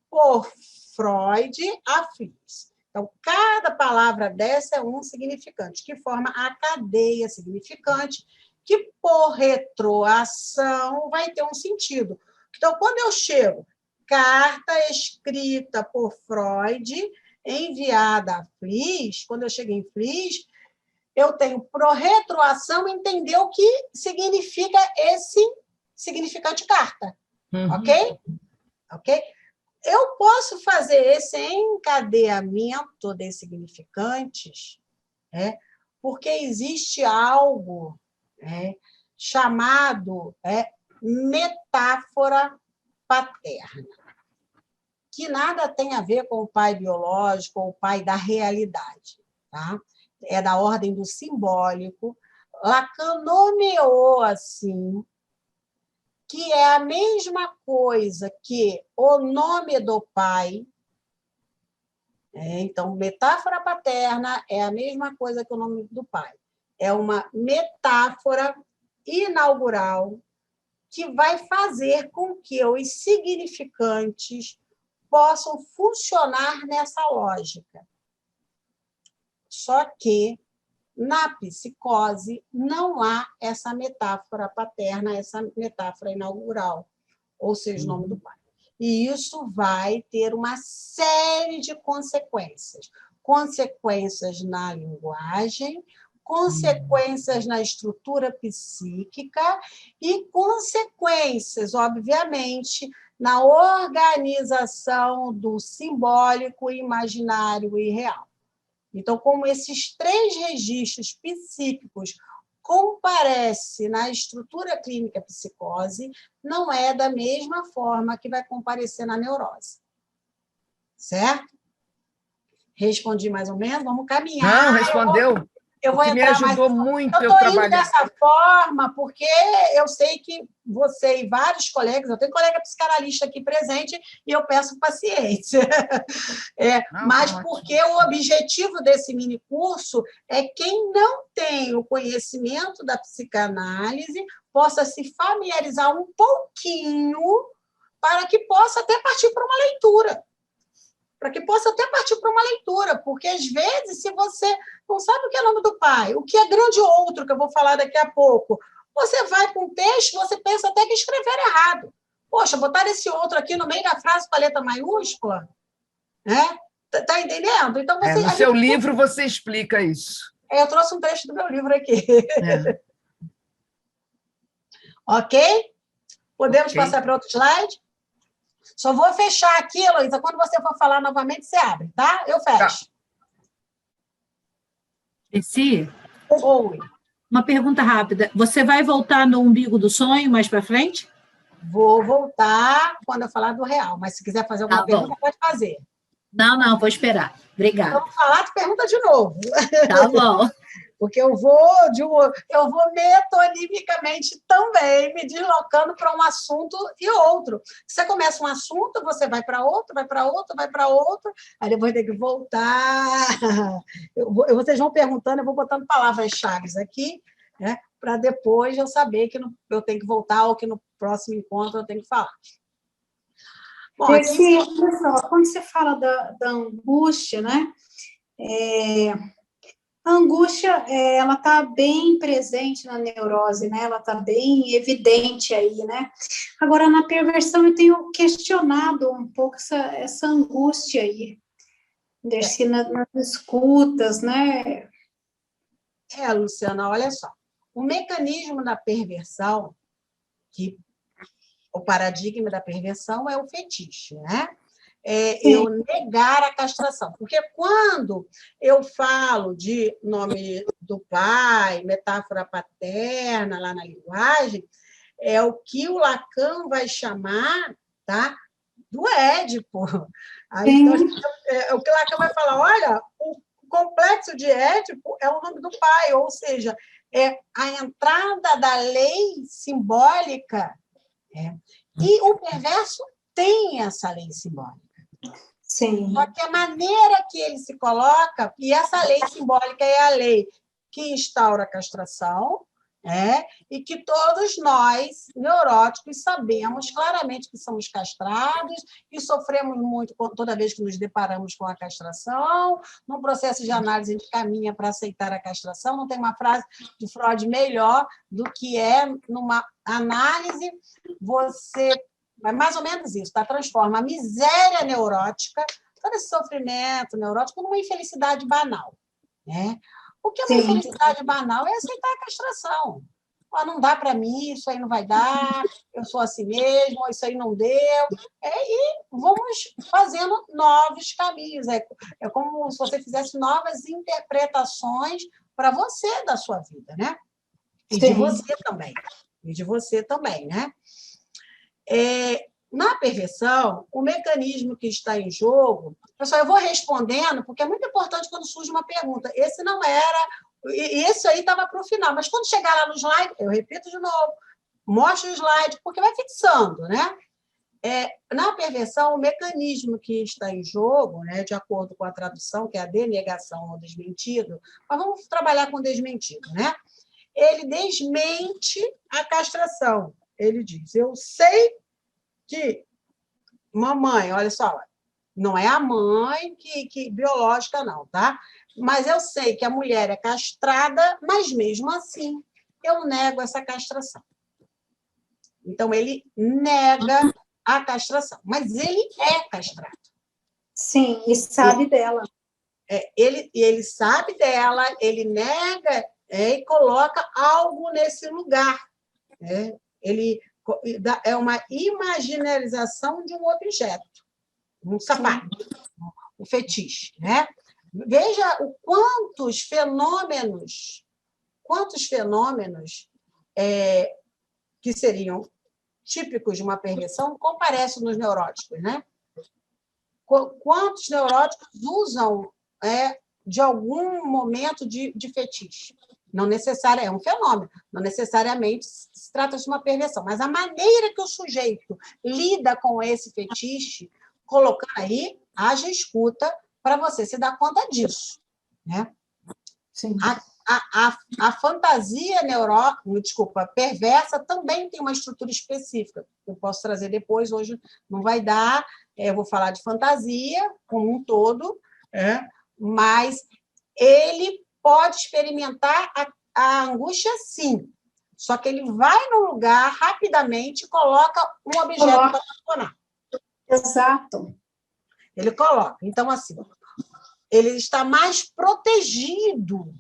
por Freud a Fliss. Então, cada palavra dessa é um significante, que forma a cadeia significante, que, por retroação, vai ter um sentido. Então, quando eu chego, carta escrita por Freud, enviada a Fliss, quando eu chego em Fliss, eu tenho, por retroação, entender o que significa esse significante carta. Ok? Ok? Eu posso fazer esse encadeamento de significantes, porque existe algo chamado metáfora paterna, que nada tem a ver com o pai biológico ou o pai da realidade. Tá? É da ordem do simbólico. Lacan nomeou assim, que é a mesma coisa que o nome do pai. Então, metáfora paterna é a mesma coisa que o nome do pai. É uma metáfora inaugural que vai fazer com que os significantes possam funcionar nessa lógica. Só que na psicose, não há essa metáfora paterna, essa metáfora inaugural, ou seja, o nome do pai. E isso vai ter uma série de consequências. Consequências na linguagem, consequências na estrutura psíquica e consequências, obviamente, na organização do simbólico, imaginário e real. Então, como esses 3 registros psíquicos comparecem na estrutura clínica psicose, não é da mesma forma que vai comparecer na neurose. Certo? Respondi mais ou menos? Vamos caminhar.
Não, respondeu.
Eu vou
que me
entrar
ajudou
mais...
muito
Eu
eu
estou indo
trabalhar.
dessa forma porque eu sei que você e vários colegas, eu tenho colega psicanalista aqui presente e eu peço paciência. Mas porque o objetivo desse mini curso é quem não tem o conhecimento da psicanálise possa se familiarizar um pouquinho para que possa até partir para uma leitura. Porque às vezes, se você não sabe o que é o nome do pai, o que é grande outro, que eu vou falar daqui a pouco, você vai com um texto, você pensa até que escreveram errado. Poxa, botar esse outro aqui no meio da frase com a letra maiúscula, né? Tá entendendo? Então,
No seu livro você explica isso.
Eu trouxe um trecho do meu livro aqui. Ok? Podemos passar para outro slide? Só vou fechar aqui, Heloísa. Quando você for falar novamente, você abre, tá? Eu fecho.
Ceci,
Oi.
uma pergunta rápida. Você vai voltar no umbigo do sonho mais para frente?
Vou voltar quando eu falar do real, mas se quiser fazer alguma pergunta, pode fazer.
Não, vou esperar. Obrigada.
Vamos falar, tu pergunta de novo.
Tá bom.
Porque eu vou metonimicamente também me deslocando para um assunto e outro. Você começa um assunto, você vai para outro, aí depois tem que voltar. Vocês vão perguntando, eu vou botando palavras-chave aqui, né, para depois eu saber que eu tenho que voltar ou que no próximo encontro eu tenho que falar.
Bom, aqui... Quando você fala da angústia, né? A angústia, ela está bem presente na neurose, né? Ela está bem evidente aí, né? Agora, na perversão, eu tenho questionado um pouco essa angústia aí, Dercy, nas escutas, né?
Luciana, olha só. O mecanismo da perversão, o paradigma da perversão é o fetiche, né? Eu negar a castração. Porque quando eu falo de nome do pai, metáfora paterna lá na linguagem, é o que o Lacan vai chamar, tá, do Édipo. Aí, então, o que o Lacan vai falar, olha, o complexo de Édipo é o nome do pai, ou seja, é a entrada da lei simbólica. E o perverso tem essa lei simbólica.
Sim.
Só que a maneira que ele se coloca, e essa lei simbólica é a lei que instaura a castração, e que todos nós, neuróticos, sabemos claramente que somos castrados e sofremos muito toda vez que nos deparamos com a castração. Num processo de análise, a gente caminha para aceitar a castração. Não tem uma frase de Freud melhor do que numa análise, é mais ou menos isso, tá? Transforma a miséria neurótica, todo esse sofrimento neurótico, numa infelicidade banal, né? O que é uma infelicidade banal é aceitar a castração. Não dá para mim, isso aí não vai dar, eu sou assim mesmo, isso aí não deu. E vamos fazendo novos caminhos. É como se você fizesse novas interpretações para você da sua vida, né? E de você também. Né? Na perversão, o mecanismo que está em jogo... Pessoal, eu vou respondendo, porque é muito importante quando surge uma pergunta. Esse não era... Esse aí estava para o final, mas quando chegar lá no slide, eu repito de novo, mostro o slide, porque vai fixando, né? Na perversão, o mecanismo que está em jogo, né, de acordo com a tradução, que é a denegação ou desmentido, mas vamos trabalhar com desmentido, né? Ele desmente a castração. Ele diz, eu sei que mamãe, olha só, não é a mãe que biológica, não, tá? Mas eu sei que a mulher é castrada, mas mesmo assim eu nego essa castração. Então, ele nega a castração, mas ele é castrado.
Sim, e sabe dela.
Ele sabe dela, ele nega e coloca algo nesse lugar. Ele é uma imaginarização de um objeto, um sapato, um fetiche, né? Veja quantos fenômenos que seriam típicos de uma perversão comparecem nos neuróticos, né? Quantos neuróticos usam de algum momento de fetiche? Não necessariamente, é um fenômeno, não necessariamente se trata de uma perversão, mas a maneira que o sujeito lida com esse fetiche, colocando aí, haja escuta para você se dar conta disso, né?
Sim.
A fantasia perversa também tem uma estrutura específica. Eu posso trazer depois, hoje não vai dar, eu vou falar de fantasia como um todo, mas ele pode experimentar a angústia, sim. Só que ele vai no lugar rapidamente e coloca um objeto para funcionar.
Exato.
Ele coloca. Então, assim, ele está mais protegido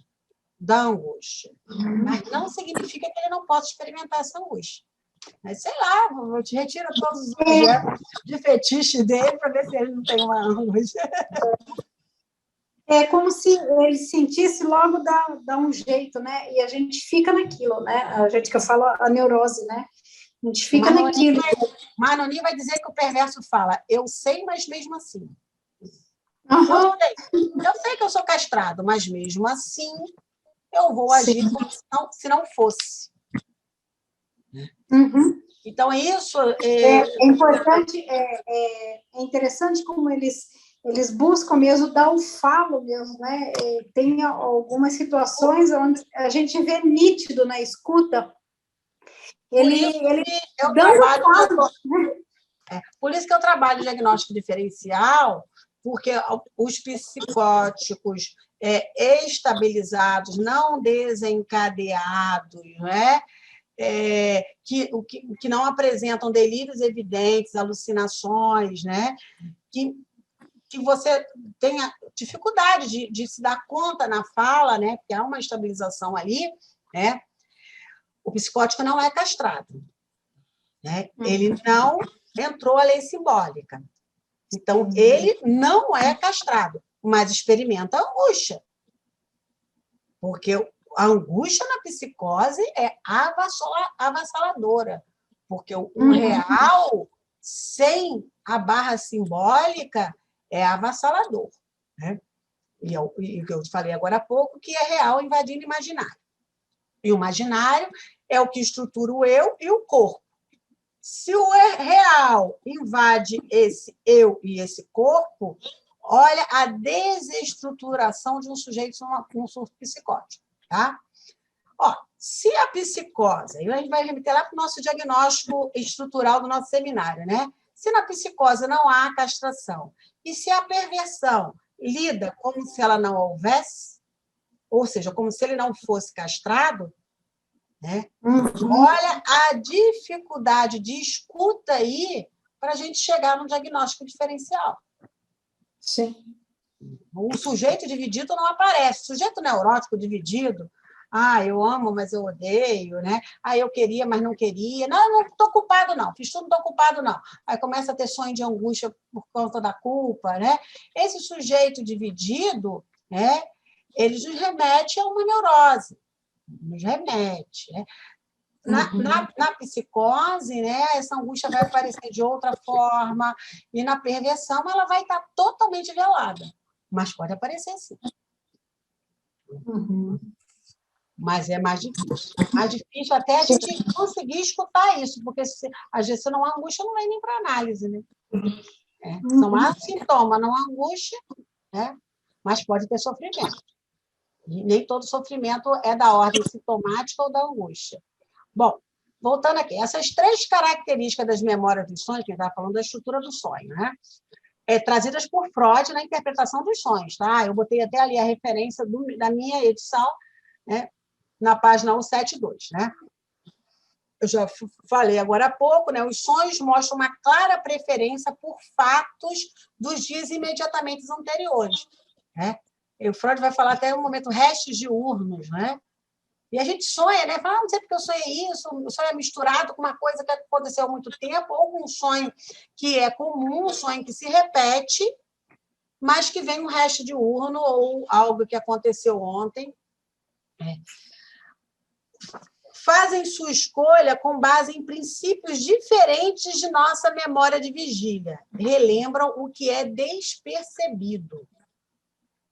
da angústia. Mas não significa que ele não possa experimentar essa angústia. Mas, sei lá, eu te retiro todos os objetos de fetiche dele para ver se ele não tem uma angústia.
É como se ele sentisse logo dá um jeito, né? E a gente fica naquilo, né? A gente que eu falo a neurose, né? A gente fica naquilo.
Manoni vai dizer que o perverso fala, eu sei, mas mesmo assim.
Uhum.
Eu sei que eu sou castrado, mas mesmo assim eu vou agir como se não fosse.
Uhum.
Então, isso...
É importante, é interessante como eles buscam mesmo dar o falo mesmo, né? Tem algumas situações onde a gente vê nítido na escuta, ele
por isso que eu trabalho diagnóstico diferencial, porque os psicóticos estabilizados, não desencadeados, né? Que não apresentam delírios evidentes, alucinações, né? Que você tenha dificuldade de se dar conta na fala, né? Porque há uma estabilização ali, né? O psicótico não é castrado, né? Ele não entrou a lei simbólica. Então, ele não é castrado, mas experimenta a angústia. Porque a angústia na psicose é avassaladora. Porque o real, sem a barra simbólica, é avassalador, né? E o que eu falei agora há pouco, que é real invadindo o imaginário. E o imaginário é o que estrutura o eu e o corpo. Se o real invade esse eu e esse corpo, olha a desestruturação de um sujeito num surto psicótico. Tá? Se a psicose, aí a gente vai remeter lá para o nosso diagnóstico estrutural do nosso seminário, né? Se na psicose não há castração, e se a perversão lida como se ela não houvesse, ou seja, como se ele não fosse castrado, né? Olha a dificuldade de escuta aí para a gente chegar no diagnóstico diferencial.
Sim.
O sujeito dividido não aparece. O sujeito neurótico dividido, eu amo, mas eu odeio, né? Eu queria, mas não queria. Não estou culpado, não. Fiz tudo, não estou culpado, não. Aí começa a ter sonho de angústia por conta da culpa, né? Esse sujeito dividido, né? Ele nos remete a uma neurose. Nos remete, né? Na psicose, né, essa angústia vai aparecer de outra forma, e na perversão ela vai estar totalmente velada. Mas pode aparecer, sim. Mas é mais difícil. Mais difícil até a gente conseguir escutar isso, porque às vezes não há angústia, não vem nem para análise, né? Não há sintoma, não há angústia, né? Mas pode ter sofrimento. E nem todo sofrimento é da ordem sintomática ou da angústia. Bom, voltando aqui, essas 3 características das memórias dos sonhos, que a gente está falando da estrutura do sonho, né? Trazidas por Freud na interpretação dos sonhos, tá? Eu botei até ali a referência da minha edição, né? Na página 172, né? Eu já falei agora há pouco, né? Os sonhos mostram uma clara preferência por fatos dos dias imediatamente anteriores, né? E o Freud vai falar até um momento restos diurnos, né? E a gente sonha, né? Fala, não sei porque eu sonhei isso, o sonho é misturado com uma coisa que aconteceu há muito tempo, ou com um sonho que é comum, um sonho que se repete, mas que vem um resto diurno, ou algo que aconteceu ontem. Fazem sua escolha com base em princípios diferentes de nossa memória de vigília. Relembram o que é despercebido.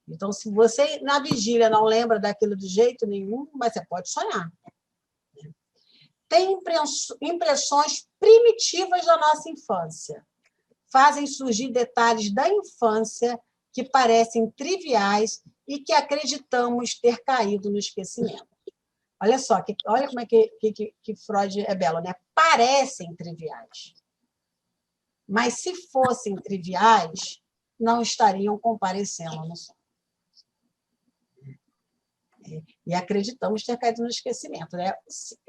Então, se você, na vigília, não lembra daquilo de jeito nenhum, mas você pode sonhar. Tem impressões primitivas da nossa infância. Fazem surgir detalhes da infância que parecem triviais e que acreditamos ter caído no esquecimento. Olha só, olha como é que Freud é belo, né? Parecem triviais. Mas, se fossem triviais, não estariam comparecendo no sonho. E acreditamos ter caído no esquecimento, né?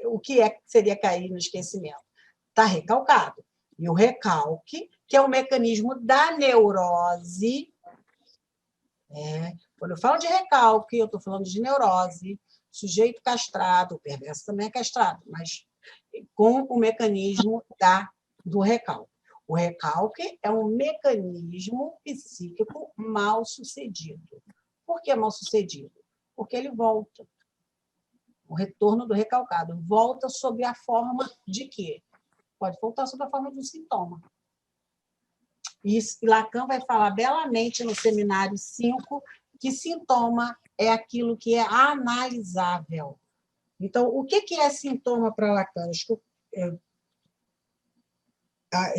O que seria cair no esquecimento? Está recalcado. E o recalque, que é um mecanismo da neurose, quando eu falo de recalque, eu estou falando de neurose, sujeito castrado, o perverso também é castrado, mas com o mecanismo do recalque. O recalque é um mecanismo psíquico mal sucedido. Por que mal sucedido? Porque ele volta. O retorno do recalcado volta sob a forma de quê? Pode voltar sob a forma de um sintoma. E Lacan vai falar belamente no seminário 5 que sintoma é aquilo que é analisável. Então, o que é sintoma para Lacan? Ele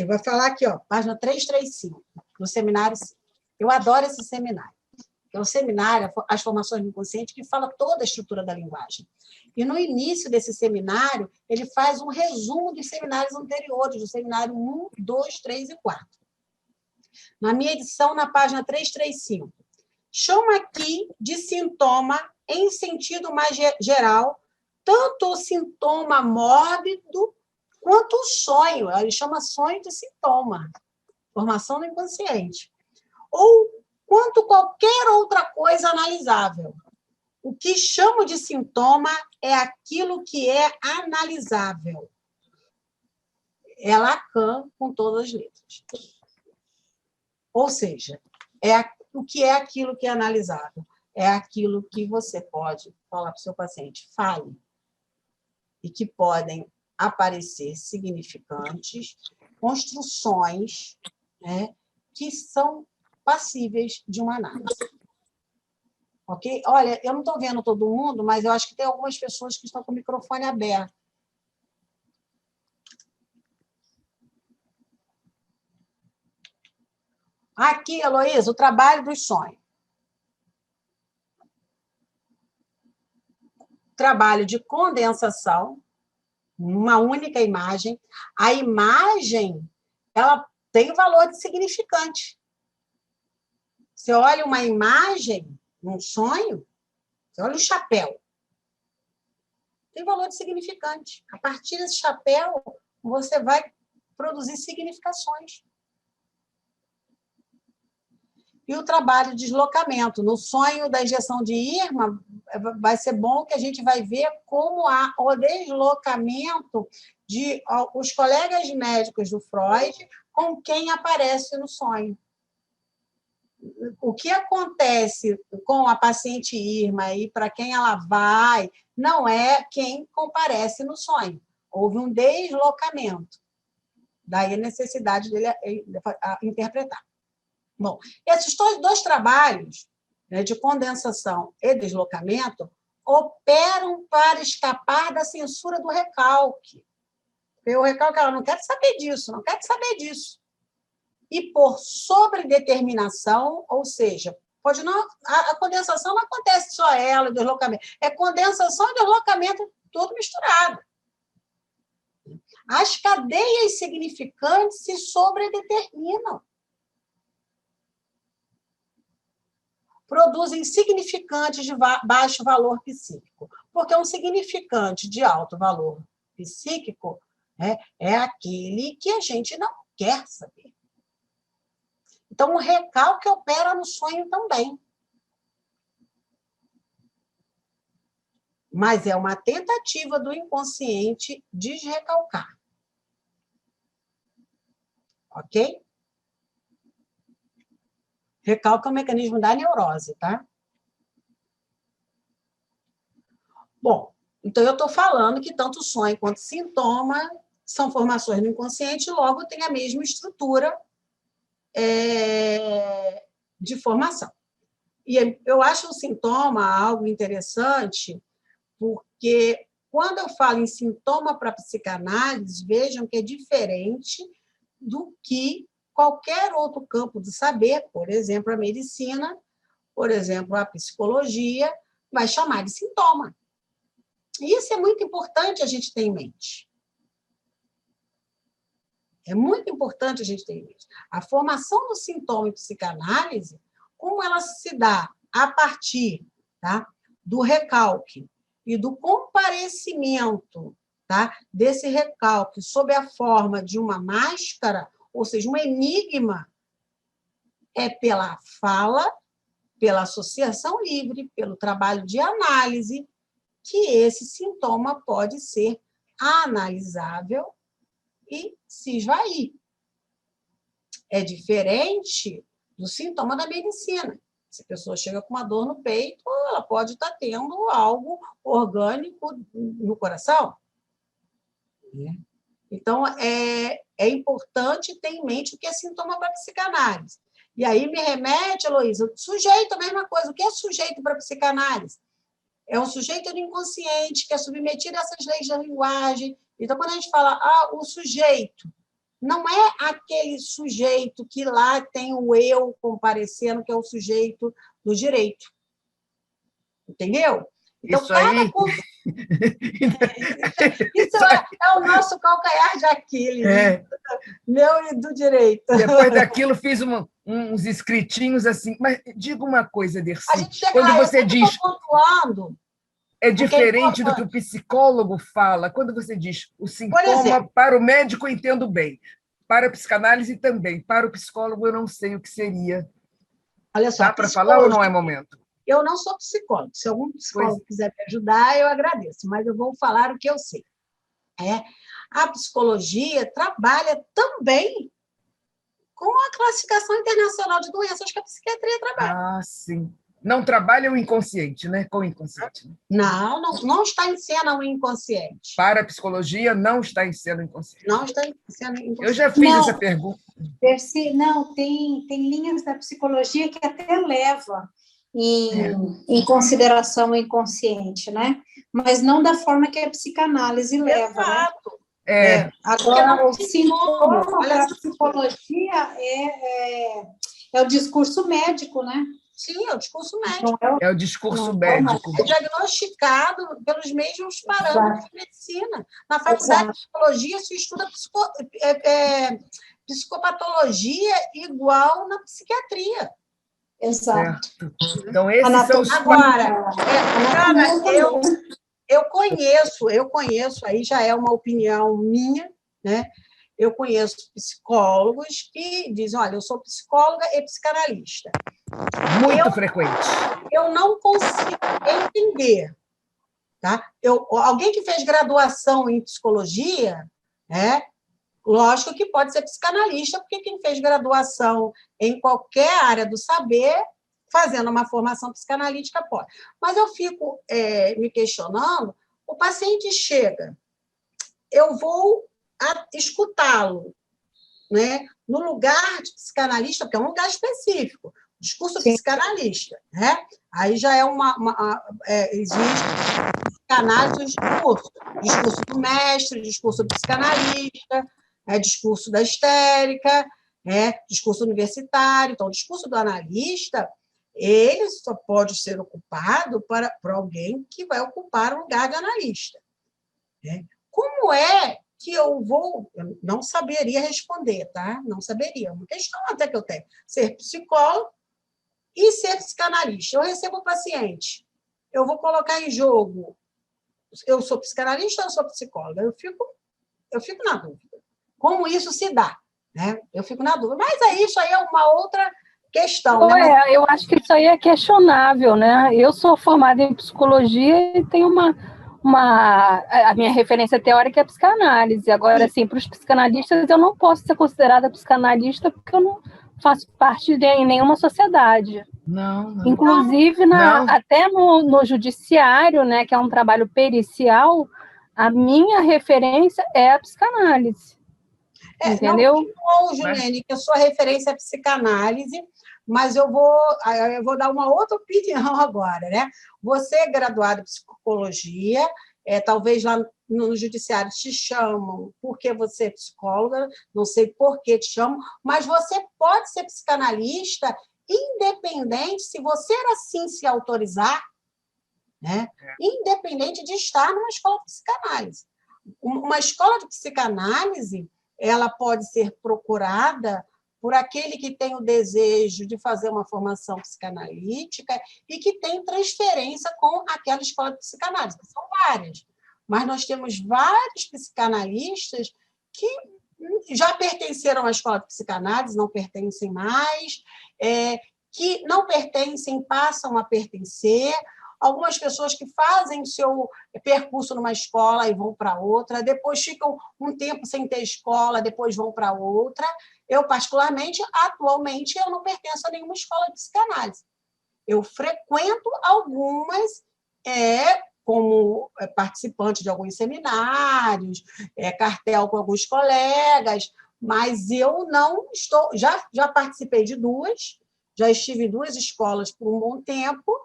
vai falar aqui, ó, página 335, no seminário 5. Eu adoro esse seminário. É o seminário, As Formações do Inconsciente, que fala toda a estrutura da linguagem. E, no início desse seminário, ele faz um resumo dos seminários anteriores, do seminário 1, 2, 3 e 4. Na minha edição, na página 335, chama aqui de sintoma, em sentido mais geral, tanto o sintoma mórbido quanto o sonho. Ele chama sonho de sintoma, formação do inconsciente. Ou quanto qualquer outra coisa analisável. O que chamo de sintoma é aquilo que é analisável. É Lacan com todas as letras. Ou seja, o que é aquilo que é analisável? É aquilo que você pode falar para o seu paciente, fale, e que podem aparecer significantes, construções, né, que são passíveis de uma análise. Ok? Olha, eu não estou vendo todo mundo, mas eu acho que tem algumas pessoas que estão com o microfone aberto. Aqui, Heloísa, o trabalho dos sonhos. Trabalho de condensação, uma única imagem. A imagem, ela tem valor de significante. Você olha uma imagem, um sonho, você olha o chapéu. Tem valor de significante. A partir desse chapéu, você vai produzir significações. E o trabalho de deslocamento. No sonho da injeção de Irma, vai ser bom que a gente vai ver como há o deslocamento de os colegas médicos do Freud com quem aparece no sonho. O que acontece com a paciente Irma e para quem ela vai, não é quem comparece no sonho. Houve um deslocamento. Daí a necessidade dele interpretar. Bom, esses dois trabalhos, né, de condensação e deslocamento operam para escapar da censura do recalque. Porque o recalque, ela não quer saber disso, não quer saber disso. E por sobredeterminação, ou seja, pode não, a condensação não acontece só ela, o deslocamento. É condensação e deslocamento tudo misturado. As cadeias significantes se sobredeterminam. Produzem significantes de baixo valor psíquico. Porque um significante de alto valor psíquico, né, é aquele que a gente não quer saber. Então, o recalque opera no sonho também. mas é uma tentativa do inconsciente desrecalcar. Ok? Recalque é um mecanismo da neurose, tá? Bom, então eu estou falando que tanto sonho quanto sintoma são formações no inconsciente, logo tem a mesma estrutura de formação. E eu acho o sintoma algo interessante, porque quando eu falo em sintoma para psicanálise, vejam que é diferente do que qualquer outro campo do saber, por exemplo, a medicina, por exemplo, a psicologia, vai chamar de sintoma. E isso é muito importante a gente ter em mente. É muito importante a gente ter em mente. A formação do sintoma em psicanálise, como ela se dá a partir, tá, do recalque e do comparecimento, tá, desse recalque sob a forma de uma máscara, ou seja, um enigma, é pela fala, pela associação livre, pelo trabalho de análise, que esse sintoma pode ser analisável e se esvair. É diferente do sintoma da medicina. Se a pessoa chega com uma dor no peito, ela pode estar tendo algo orgânico no coração. Então, é importante ter em mente o que é sintoma para psicanálise. E aí me remete, Heloísa, sujeito, a mesma coisa. O que é sujeito para psicanálise? É um sujeito do inconsciente que é submetido a essas leis da linguagem. Então, quando a gente fala, o sujeito, não é aquele sujeito que lá tem o eu comparecendo, que é o sujeito do direito. Entendeu? Então,
Isso aí...
Isso é o nosso calcanhar de Aquiles, meu e do direito.
Depois daquilo, fiz uns escritinhos assim. Mas diga uma coisa, Dercy. Quando você diz...
pontuando,
é diferente do que o psicólogo fala. Quando você diz o sintoma, para o médico eu entendo bem. Para a psicanálise também. Para o psicólogo eu não sei o que seria.
Olha só,
dá para falar ou não é momento?
Eu não sou psicólogo. Se algum psicólogo quiser me ajudar, eu agradeço, mas eu vou falar o que eu sei. A psicologia trabalha também com a classificação internacional de doenças que a psiquiatria trabalha.
Sim. Não trabalha o inconsciente, né? Com o inconsciente. Né?
Não está em cena o inconsciente.
Para a psicologia, não está em cena o inconsciente.
Não está em cena o inconsciente.
Eu já fiz essa pergunta.
Não, tem linhas da psicologia que até leva em consideração o inconsciente, né? Mas não da forma que a psicanálise leva.
Exato.
Né? Agora, o sintoma para a psicologia é o discurso médico, né?
Sim, é o discurso médico.
É o discurso médico.
É diagnosticado pelos mesmos parâmetros de medicina. Na faculdade de psicologia se estuda psicopatologia igual na psiquiatria.
Exato.
Certo. Então, esses são os...
Agora, eu conheço, aí já é uma opinião minha, né? Eu conheço psicólogos que dizem, olha, eu sou psicóloga e psicanalista.
Muito frequente.
Eu não consigo entender. Tá? Alguém que fez graduação em psicologia, lógico que pode ser psicanalista, porque quem fez graduação em qualquer área do saber, fazendo uma formação psicanalítica, pode. Mas eu fico me questionando, o paciente chega, eu vou escutá-lo, né? No lugar de psicanalista, porque é um lugar específico, discurso psicanalista, né? Aí já é existe psicanálise do discurso do mestre, discurso do psicanalista, discurso da histérica, discurso universitário. Então, o discurso do analista, ele só pode ser ocupado por alguém que vai ocupar o lugar de analista. Como é que eu não saberia responder, tá? Não saberia. Uma questão até que eu tenho. Ser psicólogo e ser psicanalista. Eu recebo o paciente. Eu vou colocar em jogo. Eu sou psicanalista ou eu sou psicóloga? Eu fico na dúvida. Como isso se dá? Né? Eu fico na dúvida. Mas isso aí é uma outra questão, né?
Eu acho que isso aí é questionável, né? Eu sou formada em psicologia e tenho a minha referência teórica é a psicanálise. Agora, assim, para os psicanalistas, eu não posso ser considerada psicanalista porque eu não faço parte de nenhuma sociedade.
Não.
Inclusive,
Não.
até no judiciário, né, que é um trabalho pericial, a minha referência é a psicanálise. Entendeu?
Não, Juliane, que a sua referência é psicanálise, mas eu vou dar uma outra opinião agora, né? Você é graduado em psicologia, talvez lá no judiciário te chamam porque você é psicóloga, não sei por que te chamam, mas você pode ser psicanalista independente, se você assim se autorizar, né? Independente de estar numa escola de psicanálise. Uma escola de psicanálise, ela pode ser procurada por aquele que tem o desejo de fazer uma formação psicanalítica e que tem transferência com aquela escola de psicanálise, que são várias. Mas nós temos vários psicanalistas que já pertenceram à escola de psicanálise, não pertencem mais, que não pertencem, passam a pertencer. Algumas pessoas que fazem o seu percurso numa escola e vão para outra, depois ficam um tempo sem ter escola, depois vão para outra. Eu, particularmente, atualmente, eu não pertenço a nenhuma escola de psicanálise. Eu frequento algumas como participante de alguns seminários, cartel com alguns colegas, mas eu não estou... Já participei de duas, já estive em duas escolas por um bom tempo,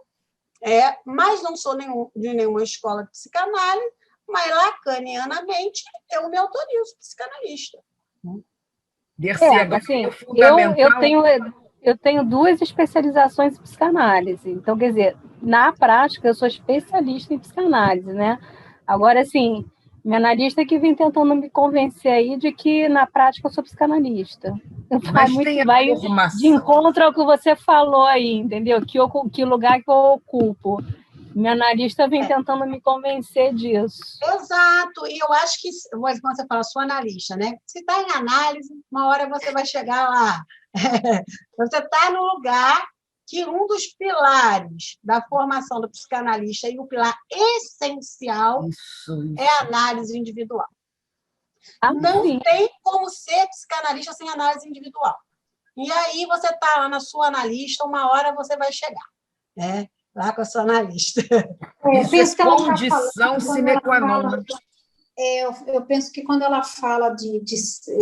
mas não sou de nenhuma escola de psicanálise, mas lacanianamente eu me autorizo psicanalista.
Dercy, agora
assim,
é fundamental...
eu tenho duas especializações em psicanálise. Então, quer dizer, na prática, eu sou especialista em psicanálise, né? Agora, assim, minha analista que vem tentando me convencer aí de que, na prática, eu sou psicanalista. Vai de encontro ao que você falou aí, entendeu? Que lugar que eu ocupo. Minha analista vem tentando me convencer disso.
Exato, e eu acho que, quando você fala sua analista, né? Se está em análise, uma hora você vai chegar lá. Você está no lugar que um dos pilares da formação do psicanalista, e o pilar essencial, é a análise individual. Não tem como ser psicanalista sem análise individual. E aí você está lá na sua analista, uma hora você vai chegar, né? Lá com a sua analista.
Isso é condição sine qua non.
Eu penso que quando ela fala de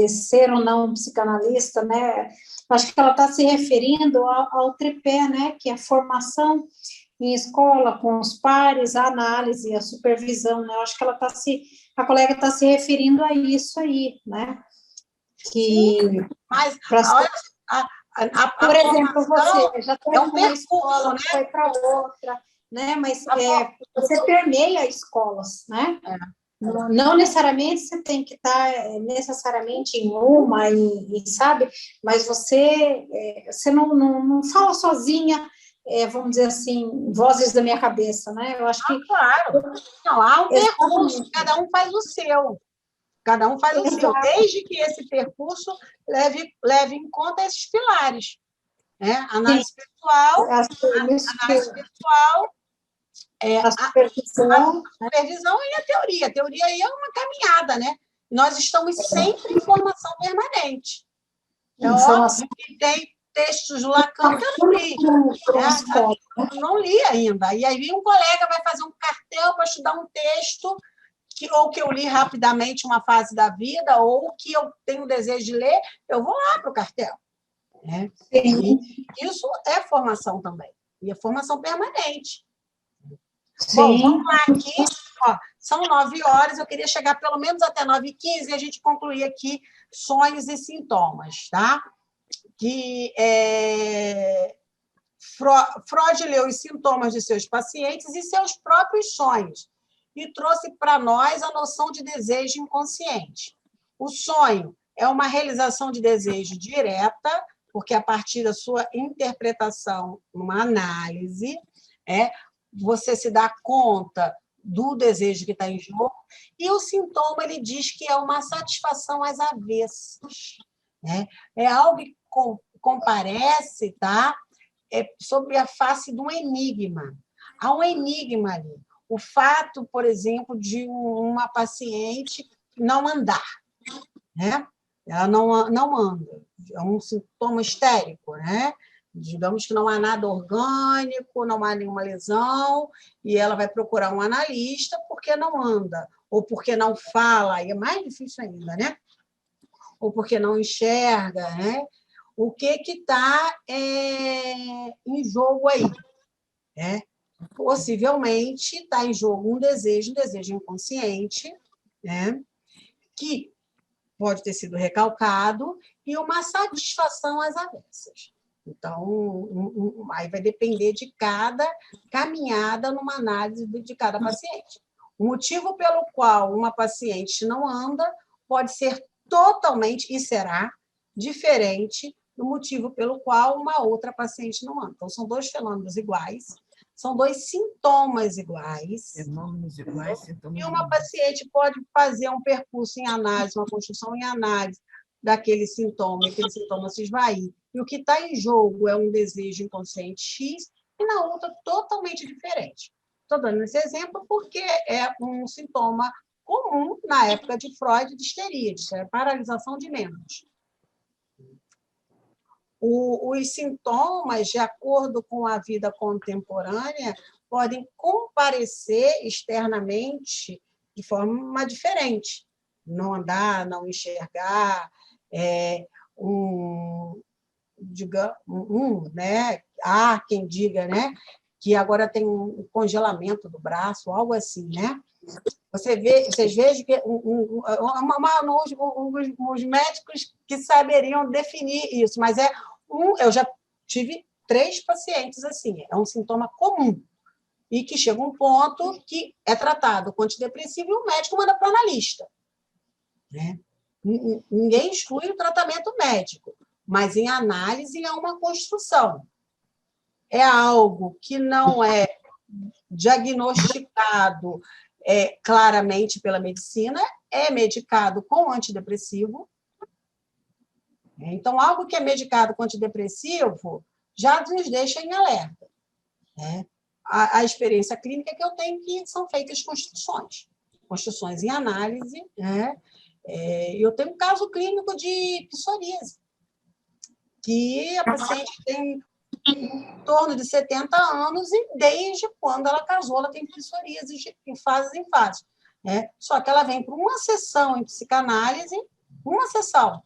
ser ou não psicanalista, né, acho que ela está se referindo ao tripé, né, que é a formação em escola, com os pares, a análise, a supervisão, né? Eu acho que a colega está se referindo a isso aí, né?
Sim, mas
por exemplo, você já foi
uma
escola,
né?
Foi para outra, né? Mas você permeia escolas, né? Não necessariamente você tem que estar necessariamente em uma, sabe? Mas você não fala sozinha, vamos dizer assim, vozes da minha cabeça, né? Eu acho que...
Claro, não, há um percurso, cada um faz o seu. Cada um faz o seu, desde que esse percurso leve em conta esses pilares. Né? Análise pessoal, a supervisão e a teoria. A teoria aí é uma caminhada, né? Nós estamos sempre em formação permanente. É óbvio que tem textos do Lacan que eu não li. Eu não li ainda. E aí um colega vai fazer um cartel para estudar um texto ou que eu li rapidamente uma fase da vida, ou que eu tenho desejo de ler, eu vou lá para o cartel. Né? Isso é formação também. E é formação permanente. Sim. Bom, vamos lá aqui. Ó, são 9 horas, eu queria chegar pelo menos até 9h15 e a gente concluir aqui sonhos e sintomas, tá? Que Freud leu os sintomas de seus pacientes e seus próprios sonhos e trouxe para nós a noção de desejo inconsciente. O sonho é uma realização de desejo direta, porque a partir da sua interpretação, uma análise, você se dá conta do desejo que está em jogo, e o sintoma ele diz que é uma satisfação às avessas. Né? É algo comparece, tá? Sobre a face de um enigma. Há um enigma ali. O fato, por exemplo, de uma paciente não andar, né? Ela não anda. É um sintoma histérico, né? Digamos que não há nada orgânico, não há nenhuma lesão, e ela vai procurar um analista porque não anda, ou porque não fala, aí é mais difícil ainda, né? Ou porque não enxerga, né? O que está em jogo aí? Né? Possivelmente está em jogo um desejo inconsciente, né? Que pode ter sido recalcado, e uma satisfação às avessas. Então, aí vai depender de cada caminhada numa análise de cada paciente. O motivo pelo qual uma paciente não anda pode ser totalmente, e será, diferente do motivo pelo qual uma outra paciente não anda. Então, são dois fenômenos iguais, são dois sintomas iguais.
Fenômenos iguais, sintomas
E uma paciente pode fazer um percurso em análise, uma construção em análise daquele sintoma, e aquele sintoma se esvair. E o que está em jogo é um desejo inconsciente X, e na outra totalmente diferente. Estou dando esse exemplo porque é um sintoma comum na época de Freud de histeria, de paralisação de membros. Os sintomas, de acordo com a vida contemporânea, podem comparecer externamente de forma diferente. Não andar, não enxergar, né? Há quem diga, né, que agora tem um congelamento do braço, algo assim, né? Vocês vejam que os médicos que saberiam definir isso, mas eu já tive 3 pacientes assim, é um sintoma comum, e que chega um ponto que é tratado com antidepressivo e o médico manda para o analista. Né? Ninguém exclui o tratamento médico, mas em análise é uma construção. É algo que não é diagnosticado claramente pela medicina, é medicado com antidepressivo. Então, algo que é medicado com antidepressivo já nos deixa em alerta. Né? A experiência clínica que eu tenho que são feitas construções em análise. Né? Eu tenho um caso clínico de psoríase, que a paciente tem em torno de 70 anos e desde quando ela casou ela tem psoríase em fases. Né? Só que ela vem para uma sessão em psicanálise, uma sessão.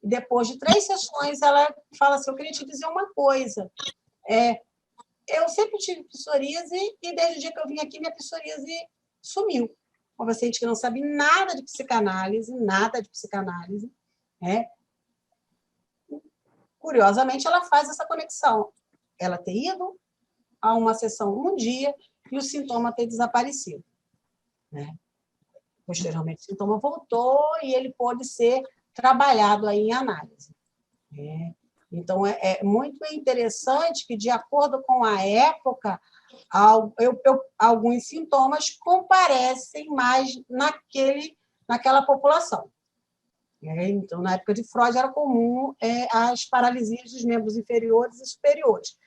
E depois de 3 sessões, ela fala assim, eu queria te dizer uma coisa. Eu sempre tive psoríase e desde o dia que eu vim aqui, minha psoríase sumiu. Uma paciente que não sabe nada de psicanálise, né? Curiosamente, ela faz essa conexão. Ela ter ido a uma sessão um dia e o sintoma ter desaparecido. Né? Posteriormente, o sintoma voltou e ele pode ser trabalhado aí em análise. Né? Então, é muito interessante que, de acordo com a época, alguns sintomas comparecem mais naquela população. Então, na época de Freud, era comum as paralisias dos membros inferiores e superiores.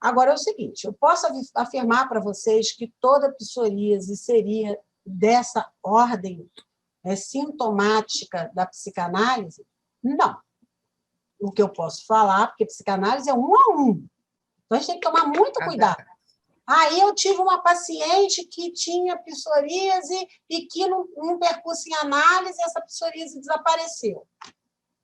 Agora, é o seguinte, eu posso afirmar para vocês que toda psoríase seria dessa ordem sintomática da psicanálise? Não. O que eu posso falar, porque psicanálise é 1 a 1. Então, a gente tem que tomar muito cuidado. Aí eu tive uma paciente que tinha psoríase e que, num percurso em análise, essa psoríase desapareceu.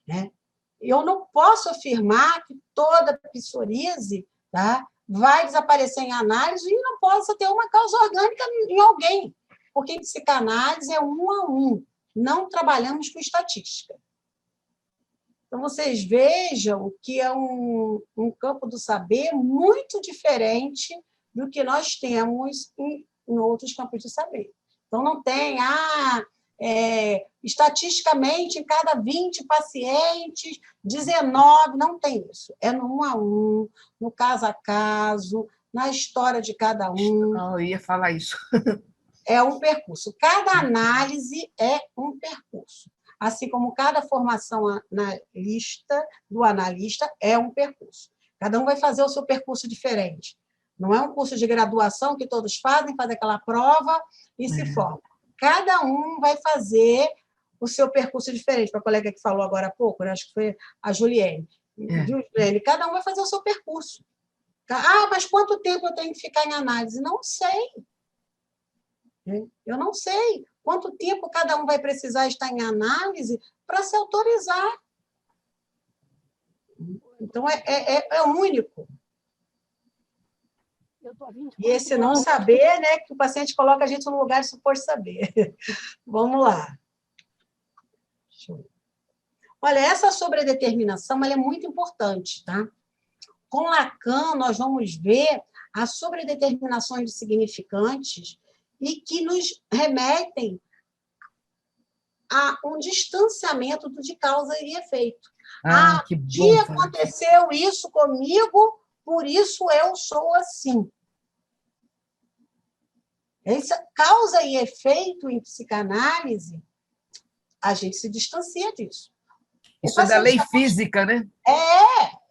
Né? Eu não posso afirmar que toda psoríase, tá, vai desaparecer em análise e não possa ter uma causa orgânica em alguém, porque em psicanálise é 1 a 1. Não trabalhamos com estatística. Então, vocês vejam que é um campo do saber muito diferente do que nós temos em outros campos do saber. Então, não tem, estatisticamente, em cada 20 pacientes, 19, não tem isso. É no 1 a 1, no caso a caso, na história de cada um.
Não, eu ia falar isso.
É um percurso. Cada análise é um percurso. assim como cada formação analista, do analista é um percurso. Cada um vai fazer o seu percurso diferente. Não é um curso de graduação que todos fazem aquela prova e se formam. Cada um vai fazer o seu percurso diferente. Para a colega que falou agora há pouco, né? Acho que foi a Juliene. Viu, Juliene? Cada um vai fazer o seu percurso. Ah, mas quanto tempo eu tenho que ficar em análise? Não sei. Eu não sei quanto tempo cada um vai precisar estar em análise para se autorizar. Então, é único. E esse não saber, né, que o paciente coloca a gente no lugar de suposto saber. Vamos lá. Olha, essa sobredeterminação ela é muito importante, tá? Com Lacan, nós vamos ver as sobredeterminações de significantes e que nos remetem a um distanciamento de causa e efeito.
Que bom,
que aconteceu isso comigo, por isso eu sou assim. Essa causa e efeito em psicanálise, a gente se distancia disso.
Isso é da lei física, né?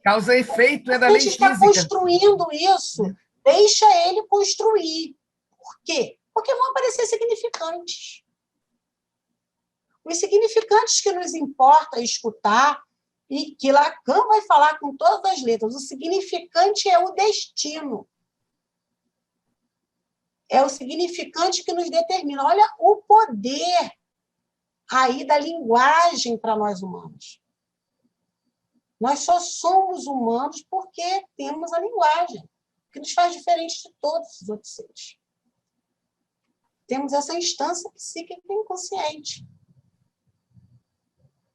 Causa e efeito é da lei física. A gente está
construindo isso, deixa ele construir. Por quê? Porque vão aparecer significantes. Os significantes que nos importa escutar, e que Lacan vai falar com todas as letras, o significante é o destino. É o significante que nos determina. Olha o poder aí da linguagem para nós humanos. Nós só somos humanos porque temos a linguagem, que nos faz diferente de todos os outros seres. Temos essa instância psíquica inconsciente.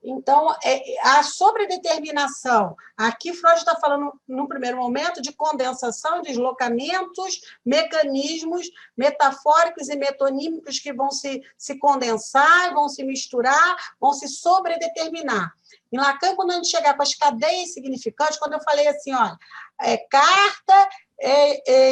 Então, a sobredeterminação, aqui Freud está falando, no primeiro momento, de condensação, deslocamentos, mecanismos metafóricos e metonímicos que vão se condensar, vão se misturar, vão se sobredeterminar. Em Lacan, quando a gente chegar com as cadeias significantes, quando eu falei assim, olha, carta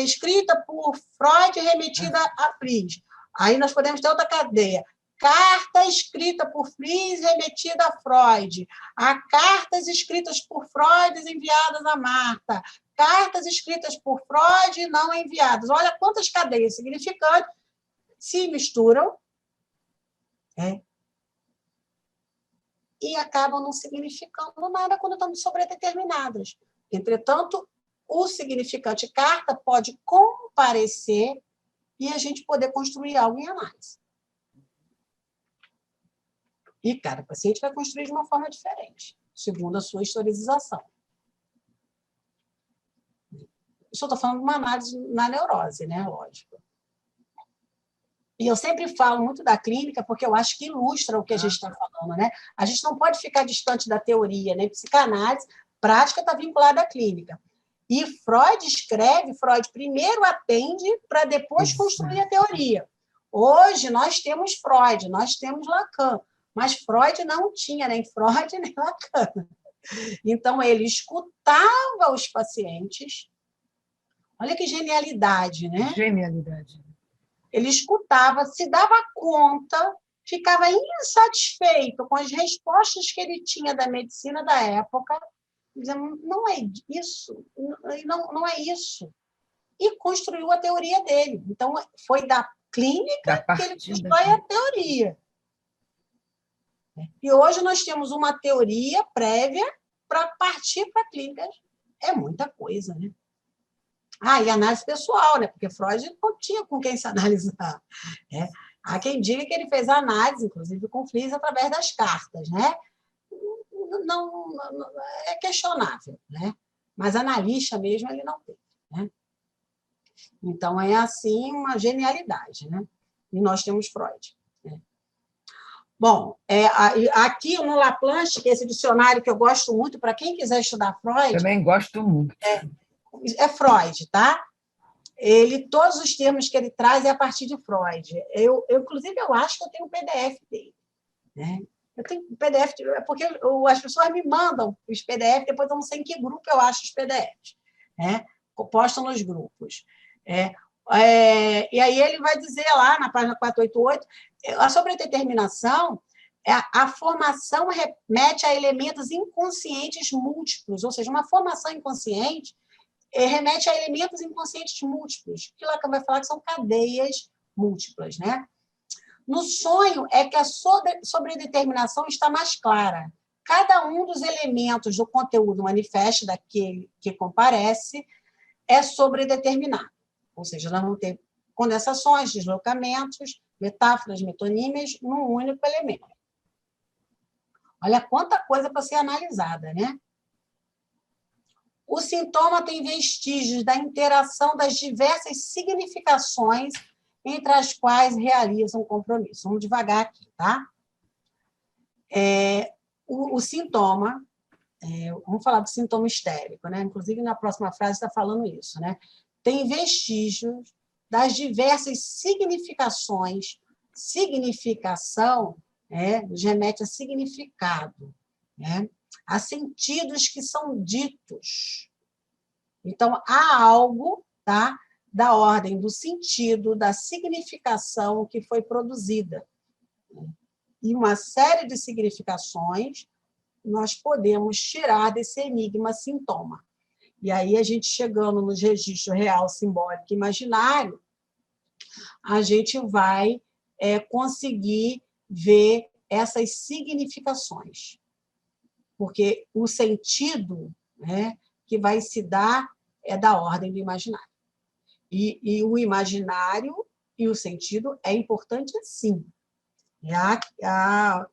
escrita por Freud remetida a Fries, aí nós podemos ter outra cadeia. Carta escrita por Fries remetida a Freud. Há cartas escritas por Freud enviadas a Marta. Cartas escritas por Freud e não enviadas. Olha quantas cadeias significantes se misturam e acabam não significando nada quando estamos sobredeterminadas. Entretanto, o significante carta pode comparecer e a gente poder construir algo em análise. E cada paciente vai construir de uma forma diferente, segundo a sua historicização. Isso eu estou falando de uma análise na neurose, né? Lógico. E eu sempre falo muito da clínica, porque eu acho que ilustra o que a gente está falando, né? A gente não pode ficar distante da teoria, né? Psicanálise, prática está vinculada à clínica. E Freud escreve, Freud primeiro atende para depois construir a teoria. Hoje nós temos Freud, nós temos Lacan, mas Freud não tinha nem Freud nem Lacan. Então, ele escutava os pacientes. Olha que genialidade, né?
Genialidade.
Ele escutava, se dava conta, ficava insatisfeito com as respostas que ele tinha da medicina da época, dizendo, não é isso, não é isso. E construiu a teoria dele. Então, foi da clínica que ele constrói a teoria. E hoje nós temos uma teoria prévia para partir para a clínica. É muita coisa, né? E análise pessoal, né? Porque Freud não tinha com quem se analisar. Né? Há quem diga que ele fez a análise, inclusive com Fries, através das cartas, né? Não, é questionável, né? Mas analista mesmo ele não tem, né? Então, é assim uma genialidade, né? E nós temos Freud. Né? Bom, aqui no Laplanche, que é esse dicionário que eu gosto muito, para quem quiser estudar Freud...
Também gosto muito.
É Freud, tá? Todos os termos que ele traz é a partir de Freud. Inclusive, eu acho que eu tenho um PDF dele. Né? Eu tenho um PDF, porque as pessoas me mandam os PDF, depois eu não sei em que grupo eu acho os PDFs. Né? Postam nos grupos. E aí ele vai dizer lá, na página 488, a sobredeterminação A formação remete a elementos inconscientes múltiplos, ou seja, uma formação inconsciente remete a elementos inconscientes múltiplos, que Lacan vai falar que são cadeias múltiplas, né? No sonho é que a sobredeterminação está mais clara. Cada um dos elementos do conteúdo manifesto daquele que comparece é sobredeterminado, ou seja, nós vamos ter condensações, deslocamentos, metáforas, metonímias num único elemento. Olha quanta coisa para ser analisada, né? O sintoma tem vestígios da interação das diversas significações entre as quais realizam um compromisso. Vamos devagar aqui, tá? O sintoma, vamos falar do sintoma histérico, né? Inclusive, na próxima frase está falando isso, né? Tem vestígios das diversas significações. Significação nos remete a significado, né? Há sentidos que são ditos. Então, há algo, tá, da ordem do sentido, da significação que foi produzida. E uma série de significações nós podemos tirar desse enigma sintoma. E aí, a gente chegando no registro real, simbólico e imaginário, a gente vai conseguir ver essas significações. Porque o sentido, né, que vai se dar é da ordem do imaginário. E o imaginário e o sentido é importante, sim.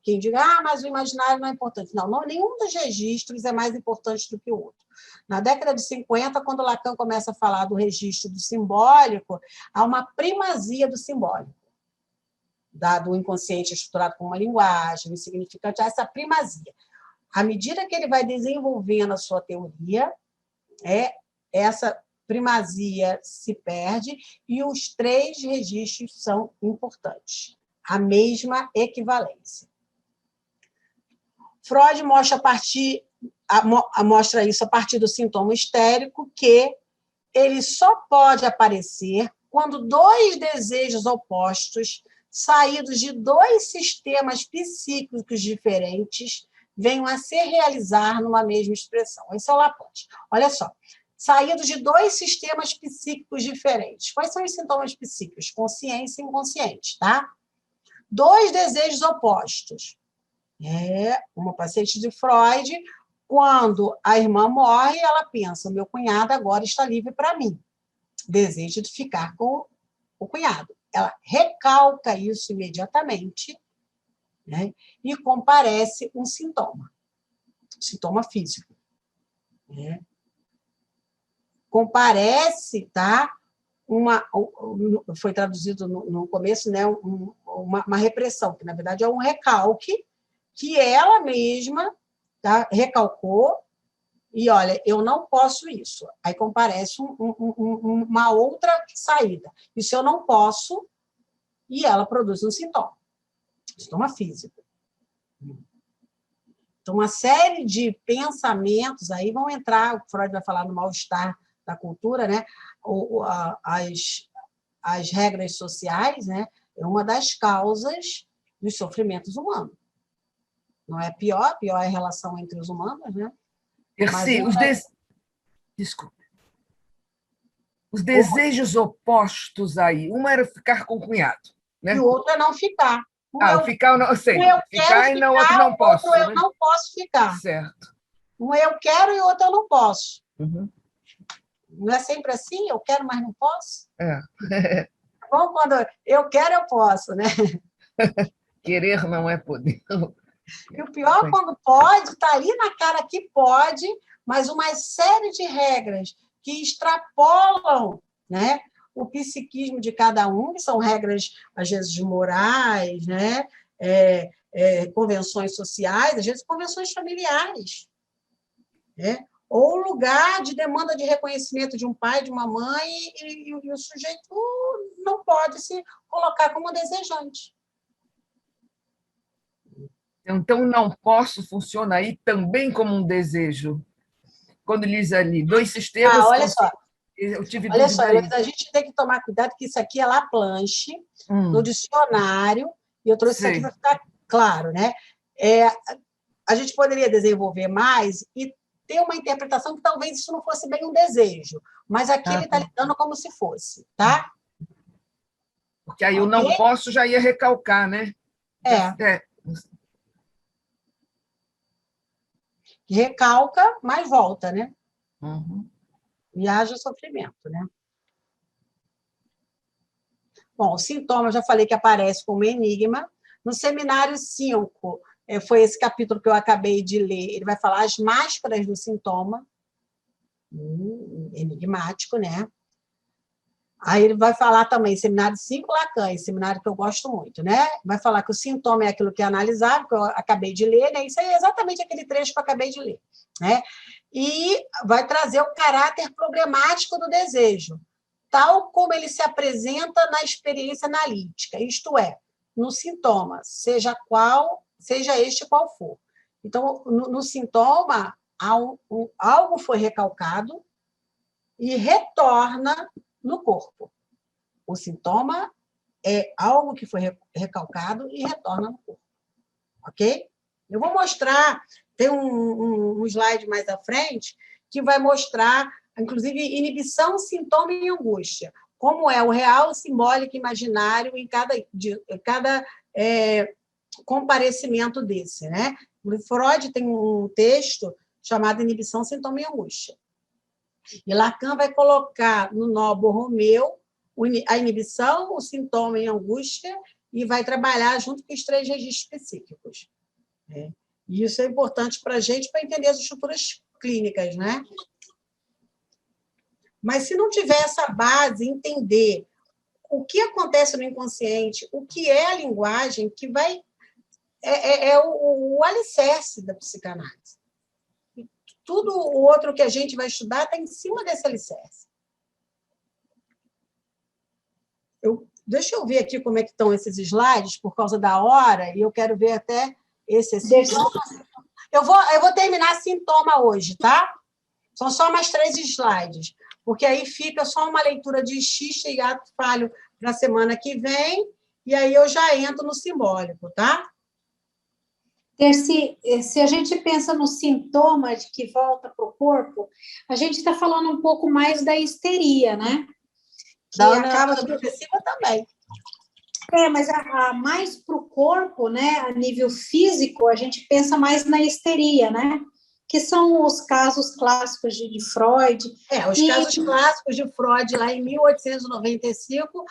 Quem diga, mas o imaginário não é importante. Não, nenhum dos registros é mais importante do que o outro. Na década de 50, quando Lacan começa a falar do registro do simbólico, há uma primazia do simbólico, do inconsciente estruturado como uma linguagem, o insignificante, há essa primazia. À medida que ele vai desenvolvendo a sua teoria, essa primazia se perde e os três registros são importantes. A mesma equivalência. Freud mostra isso a partir do sintoma histérico, que ele só pode aparecer quando dois desejos opostos, saídos de dois sistemas psíquicos diferentes, venham a se realizar numa mesma expressão. Esse é o Laplante. Olha só, saídos de dois sistemas psíquicos diferentes. Quais são os sintomas psíquicos? Consciência e inconsciente, tá? Dois desejos opostos. Uma paciente de Freud, quando a irmã morre, ela pensa, o meu cunhado agora está livre para mim. Desejo de ficar com o cunhado. Ela recalca isso imediatamente, né, e comparece um sintoma físico. Né? Comparece, tá? Foi traduzido no começo, né, uma repressão, que, na verdade, é um recalque que ela mesma, tá, recalcou e, olha, eu não posso isso. Aí comparece uma outra saída. Isso eu não posso, e ela produz um sintoma físico. Então, uma série de pensamentos aí vão entrar, o Freud vai falar no mal-estar da cultura, né? As regras sociais, né? É uma das causas dos sofrimentos humanos. Não é pior é a relação entre os humanos, né?
Desculpe. Os desejos opostos aí, uma era ficar com o cunhado, né?
E o outro é não ficar.
Ficar, eu sei. Ficar e o outro não posso.
O outro eu não posso ficar.
Certo.
Um eu quero e o outro eu não posso.
Uhum.
Não é sempre assim? Eu quero, mas não posso?
Bom,
quando eu quero, eu posso, né?
Querer não é poder.
E o pior, quando pode, está ali na cara que pode, mas uma série de regras que extrapolam, né, o psiquismo de cada um, que são regras, às vezes, morais, né, convenções sociais, às vezes, convenções familiares, né? Ou lugar de demanda de reconhecimento de um pai, de uma mãe, e o sujeito não pode se colocar como desejante.
Então, não posso funciona aí também como um desejo. Quando ele diz ali, dois sistemas...
olha só.
Eu tive
olha só,
dúvida
a gente tem que tomar cuidado, que isso aqui é Laplanche, no dicionário, e eu trouxe isso aqui para ficar claro, né? A gente poderia desenvolver mais e ter uma interpretação que talvez isso não fosse bem um desejo, mas aqui ele está lidando como se fosse, tá?
Porque aí eu não posso já ia recalcar, né?
Recalca, mas volta, né?
Uhum.
E haja sofrimento, né? Bom, o sintoma, eu já falei que aparece como enigma. No seminário 5, foi esse capítulo que eu acabei de ler, ele vai falar as máscaras do sintoma, enigmático, né? Aí ele vai falar também, seminário 5, Lacan, seminário que eu gosto muito, né? Vai falar que o sintoma é aquilo que é analisável, que eu acabei de ler, né? Isso é exatamente aquele trecho que eu acabei de ler, né? E vai trazer o caráter problemático do desejo, tal como ele se apresenta na experiência analítica, isto é, no sintoma, seja este qual for. Então, no sintoma, algo foi recalcado e retorna no corpo. O sintoma é algo que foi recalcado e retorna no corpo. Ok? Eu vou mostrar, tem um slide mais à frente, que vai mostrar, inclusive, inibição, sintoma e angústia. Como é o real, simbólico, imaginário em cada comparecimento desse, né? O Freud tem um texto chamado Inibição, Sintoma e Angústia. E Lacan vai colocar no nó Borromeu a inibição, o sintoma e a angústia, e vai trabalhar junto com os 3 registros psíquicos. Né? E isso é importante para a gente, para entender as estruturas clínicas, né? Mas se não tiver essa base, entender o que acontece no inconsciente, o que é a linguagem, que vai o alicerce da psicanálise. Tudo o outro que a gente vai estudar está em cima desse alicerce. Deixa eu ver aqui como é que estão esses slides, por causa da hora, e eu quero ver até esse sintoma. Eu vou terminar sintoma hoje, tá? São só mais 3 slides, porque aí fica só uma leitura de xixa e ato falho para a semana que vem, e aí eu já entro no simbólico, tá?
Se a gente pensa no sintoma de que volta para o corpo, a gente está falando um pouco mais da histeria, né?
Que acaba depressiva também.
Mas mais para o corpo, né? A nível físico, a gente pensa mais na histeria, né? Que são os casos clássicos de Freud.
Os casos clássicos de Freud, lá em 1895,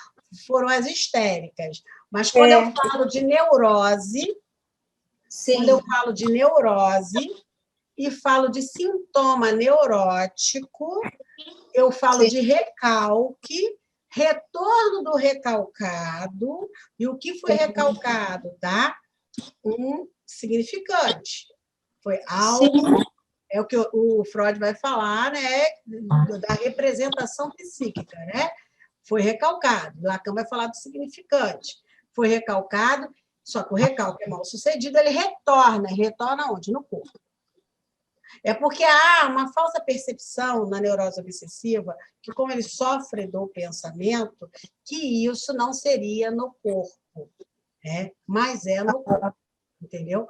foram as histéricas. Mas quando eu falo de neurose... Sim. Quando eu falo de neurose e falo de sintoma neurótico, eu falo de recalque, retorno do recalcado, e o que foi recalcado, tá? Um significante. Foi algo, é o que o Freud vai falar, né? Da representação psíquica, né? Foi recalcado. Lacan vai falar do significante. Foi recalcado. Só que o recalque é mal sucedido, ele retorna onde? No corpo. É porque há uma falsa percepção na neurose obsessiva que, como ele sofre do pensamento, que isso não seria no corpo, né? Mas é no corpo, entendeu?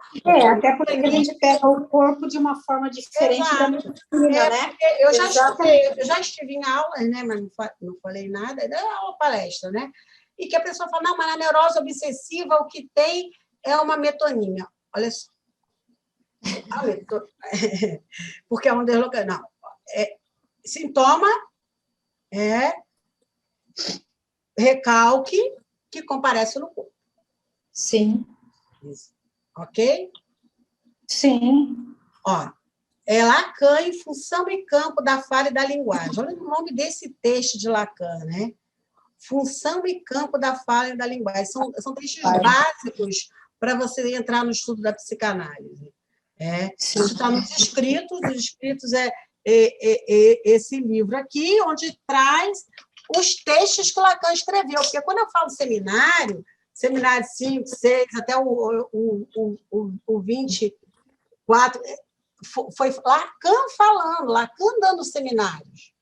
Até porque a gente pega o corpo de uma forma diferente da medicina, né?
Eu já estive em aulas, né? Mas não falei nada, é aula palestra, né? E que a pessoa fala, não, mas na neurose obsessiva o que tem é uma metonímia. Olha só. Porque é um deslocamento. Não. Sintoma é recalque que comparece no corpo.
Sim.
Isso. Ok?
Sim.
Ó, é Lacan em função e campo da fala e da linguagem. Olha o nome desse texto de Lacan, né? Função e campo da fala e da linguagem. São textos básicos para você entrar no estudo da psicanálise. Isso está nos escritos. Os escritos é esse livro aqui, onde traz os textos que Lacan escreveu. Porque quando eu falo seminário 5, 6, até o 24, foi Lacan falando, Lacan dando seminários.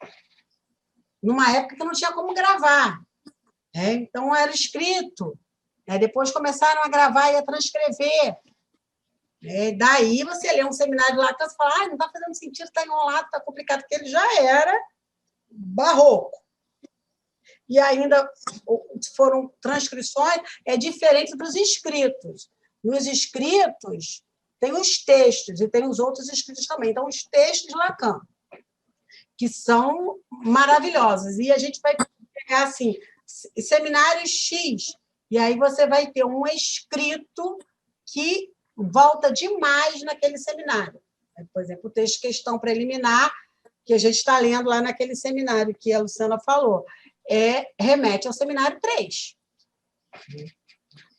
Numa época que não tinha como gravar. Então, era escrito. Depois começaram a gravar e a transcrever. Daí você lê um seminário de Lacan e fala, não está fazendo sentido, está enrolado, está complicado, porque ele já era barroco. E ainda foram transcrições, diferente dos escritos. Nos escritos, tem os textos, e tem os outros escritos também. Então, os textos de Lacan, que são maravilhosos. E a gente vai pegar, assim, seminário X, e aí você vai ter um escrito que volta demais naquele seminário. Por exemplo, o texto de questão preliminar, que a gente está lendo lá naquele seminário que a Luciana falou, remete ao seminário 3.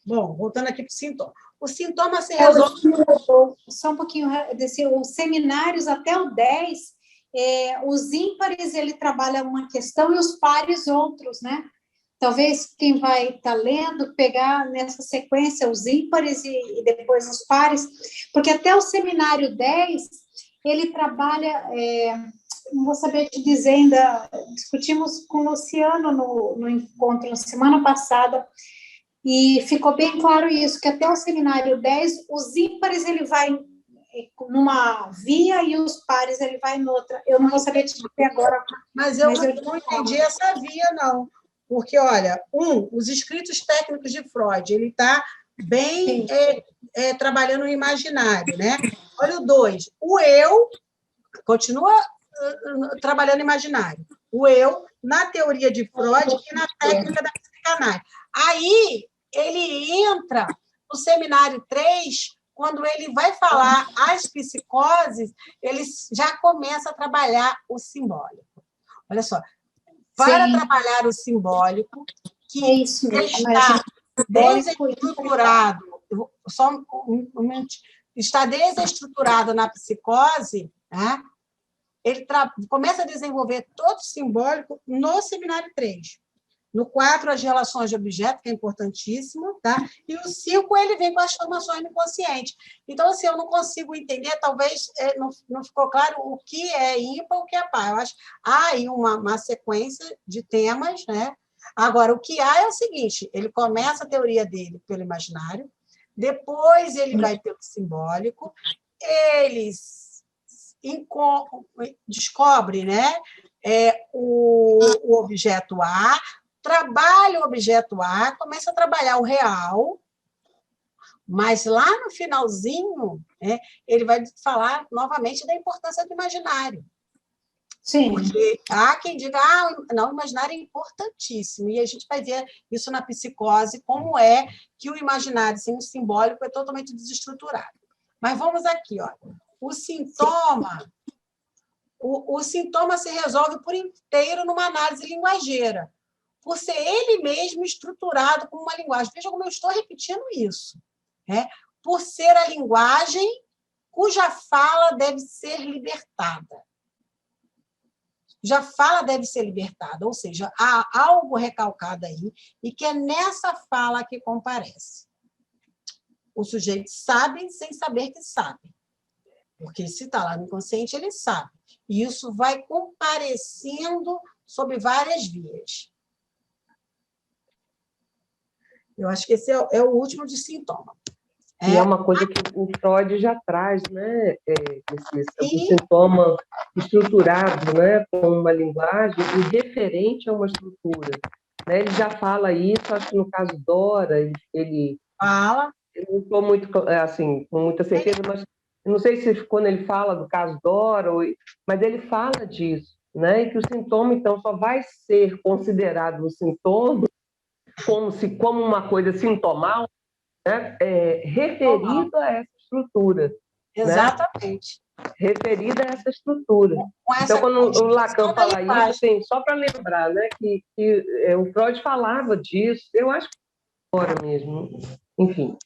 Bom, voltando aqui para o sintoma. O sintoma se resolve...
Só um pouquinho, os seminários até o 10, os ímpares, ele trabalha uma questão e os pares outros, né? Talvez quem vai estar lendo, pegar nessa sequência os ímpares e depois os pares, porque até o seminário 10, ele trabalha, não vou saber te dizer ainda, discutimos com o Luciano no encontro na semana passada, e ficou bem claro isso, que até o seminário 10, os ímpares ele vai numa via e os pares ele vai noutra. Eu não vou saber te dizer agora.
Mas eu não entendi essa via, não. Porque, olha, os escritos técnicos de Freud, ele está bem trabalhando no imaginário, né? Olha o 2. O eu continua trabalhando no imaginário. O eu, na teoria de Freud e na técnica da psicanálise. Aí, ele entra no seminário 3, quando ele vai falar as psicoses, ele já começa a trabalhar o simbólico. Olha só, para trabalhar o simbólico, que está desestruturado, está desestruturado na psicose, né? Ele começa a desenvolver todo o simbólico no seminário 3. No 4, as relações de objeto, que é importantíssimo, tá? E o 5, ele vem com as formações no inconsciente. Então, assim, eu não consigo entender, talvez não ficou claro o que é ímpar, o que é par. Eu acho que há aí uma sequência de temas, né? Agora, o que há é o seguinte, ele começa a teoria dele pelo imaginário, depois ele vai pelo simbólico, ele descobre, né, o objeto A, trabalha o objeto A, começa a trabalhar o real, mas lá no finalzinho, né, ele vai falar novamente da importância do imaginário.
Sim.
Porque há quem diga, não, o imaginário é importantíssimo, e a gente vai ver isso na psicose, como é que o imaginário, assim, o simbólico, é totalmente desestruturado. Mas vamos aqui, ó. O sintoma se resolve por inteiro numa análise linguageira, por ser ele mesmo estruturado como uma linguagem. Veja como eu estou repetindo isso. Por ser a linguagem cuja fala deve ser libertada. Já fala deve ser libertada, ou seja, há algo recalcado aí, e que é nessa fala que comparece. O sujeito sabe sem saber que sabe. Porque se está lá no inconsciente, ele sabe. E isso vai comparecendo sob várias vias. Eu acho que esse é o último de sintoma.
E é uma coisa que o Freud já traz, né? Esse sintoma estruturado, né? Com uma linguagem e referente a uma estrutura. Né? Ele já fala isso, acho que no caso Dora, ele
fala.
Eu não estou muito, assim, com muita certeza, mas eu não sei se quando ele fala do caso Dora, mas ele fala disso, né? E que o sintoma, então, só vai ser considerado um sintoma como uma coisa sintomal, né? Referido a essa estrutura.
Exatamente.
Né? Referida a essa estrutura. Então, quando o Lacan fala isso, assim, só para lembrar, né, que o Freud falava disso, eu acho que agora mesmo, enfim,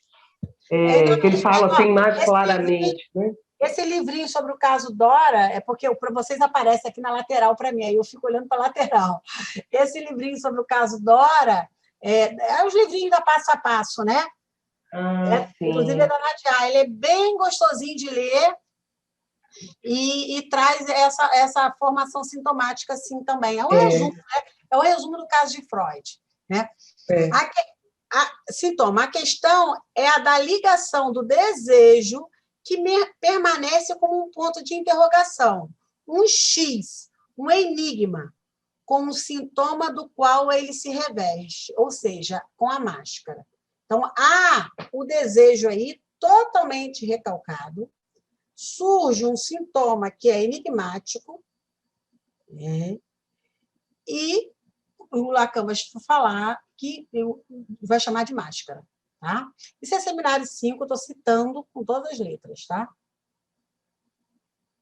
que ele fala assim mais claramente. Né?
Esse livrinho sobre o caso Dora, é porque para vocês aparece aqui na lateral para mim, aí eu fico olhando para a lateral. Esse livrinho sobre o caso Dora é os livrinhos da Passo a Passo, né? Inclusive é da Nadia. Ele é bem gostosinho de ler e traz essa formação sintomática assim também. É um resumo, né? É o resumo do caso de Freud. Né? sintoma. A questão é a da ligação do desejo que permanece como um ponto de interrogação, um X, um enigma, com o sintoma do qual ele se reveste, ou seja, com a máscara. Então, há o desejo aí totalmente recalcado, surge um sintoma que é enigmático, né? E o Lacan vai falar que vai chamar de máscara. Tá? Isso é seminário 5, eu estou citando com todas as letras. Tá?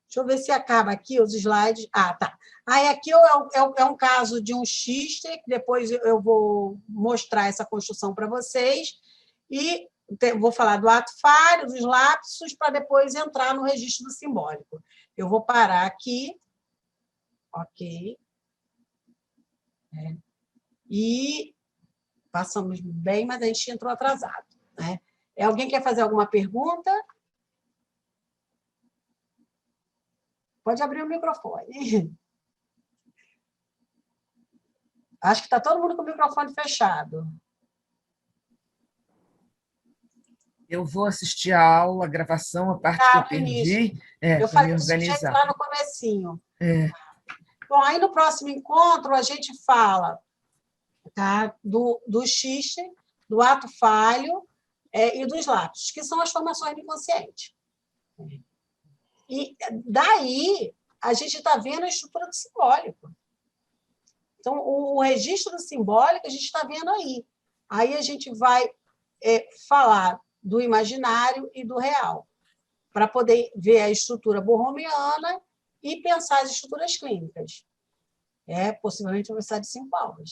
Deixa eu ver se acaba aqui os slides. Ah, tá. Aí aqui é um caso de um xiste, que depois eu vou mostrar essa construção para vocês, e vou falar do ato falho, dos lapsos, para depois entrar no registro do simbólico. Eu vou parar aqui. Ok. E passamos bem, mas a gente entrou atrasado. Né? Alguém quer fazer alguma pergunta? Pode abrir o microfone. Acho que está todo mundo com o microfone fechado.
Eu vou assistir a aula, a gravação, a parte que eu perdi,
eu
para
falei
me
desse jeito
organizar.
lá no comecinho. Bom, aí no próximo encontro a gente fala, tá, do xiste, do ato falho e dos lapsos, que são as formações do inconsciente. E daí a gente está vendo a estrutura do simbólico. Então, o registro do simbólico a gente está vendo aí. Aí a gente vai falar do imaginário e do real, para poder ver a estrutura borromiana e pensar as estruturas clínicas. Possivelmente a Universidade de 5 aulas.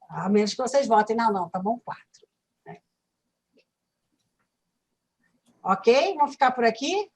A menos que vocês votem, não, tá bom, 4. Ok? Vamos ficar por aqui?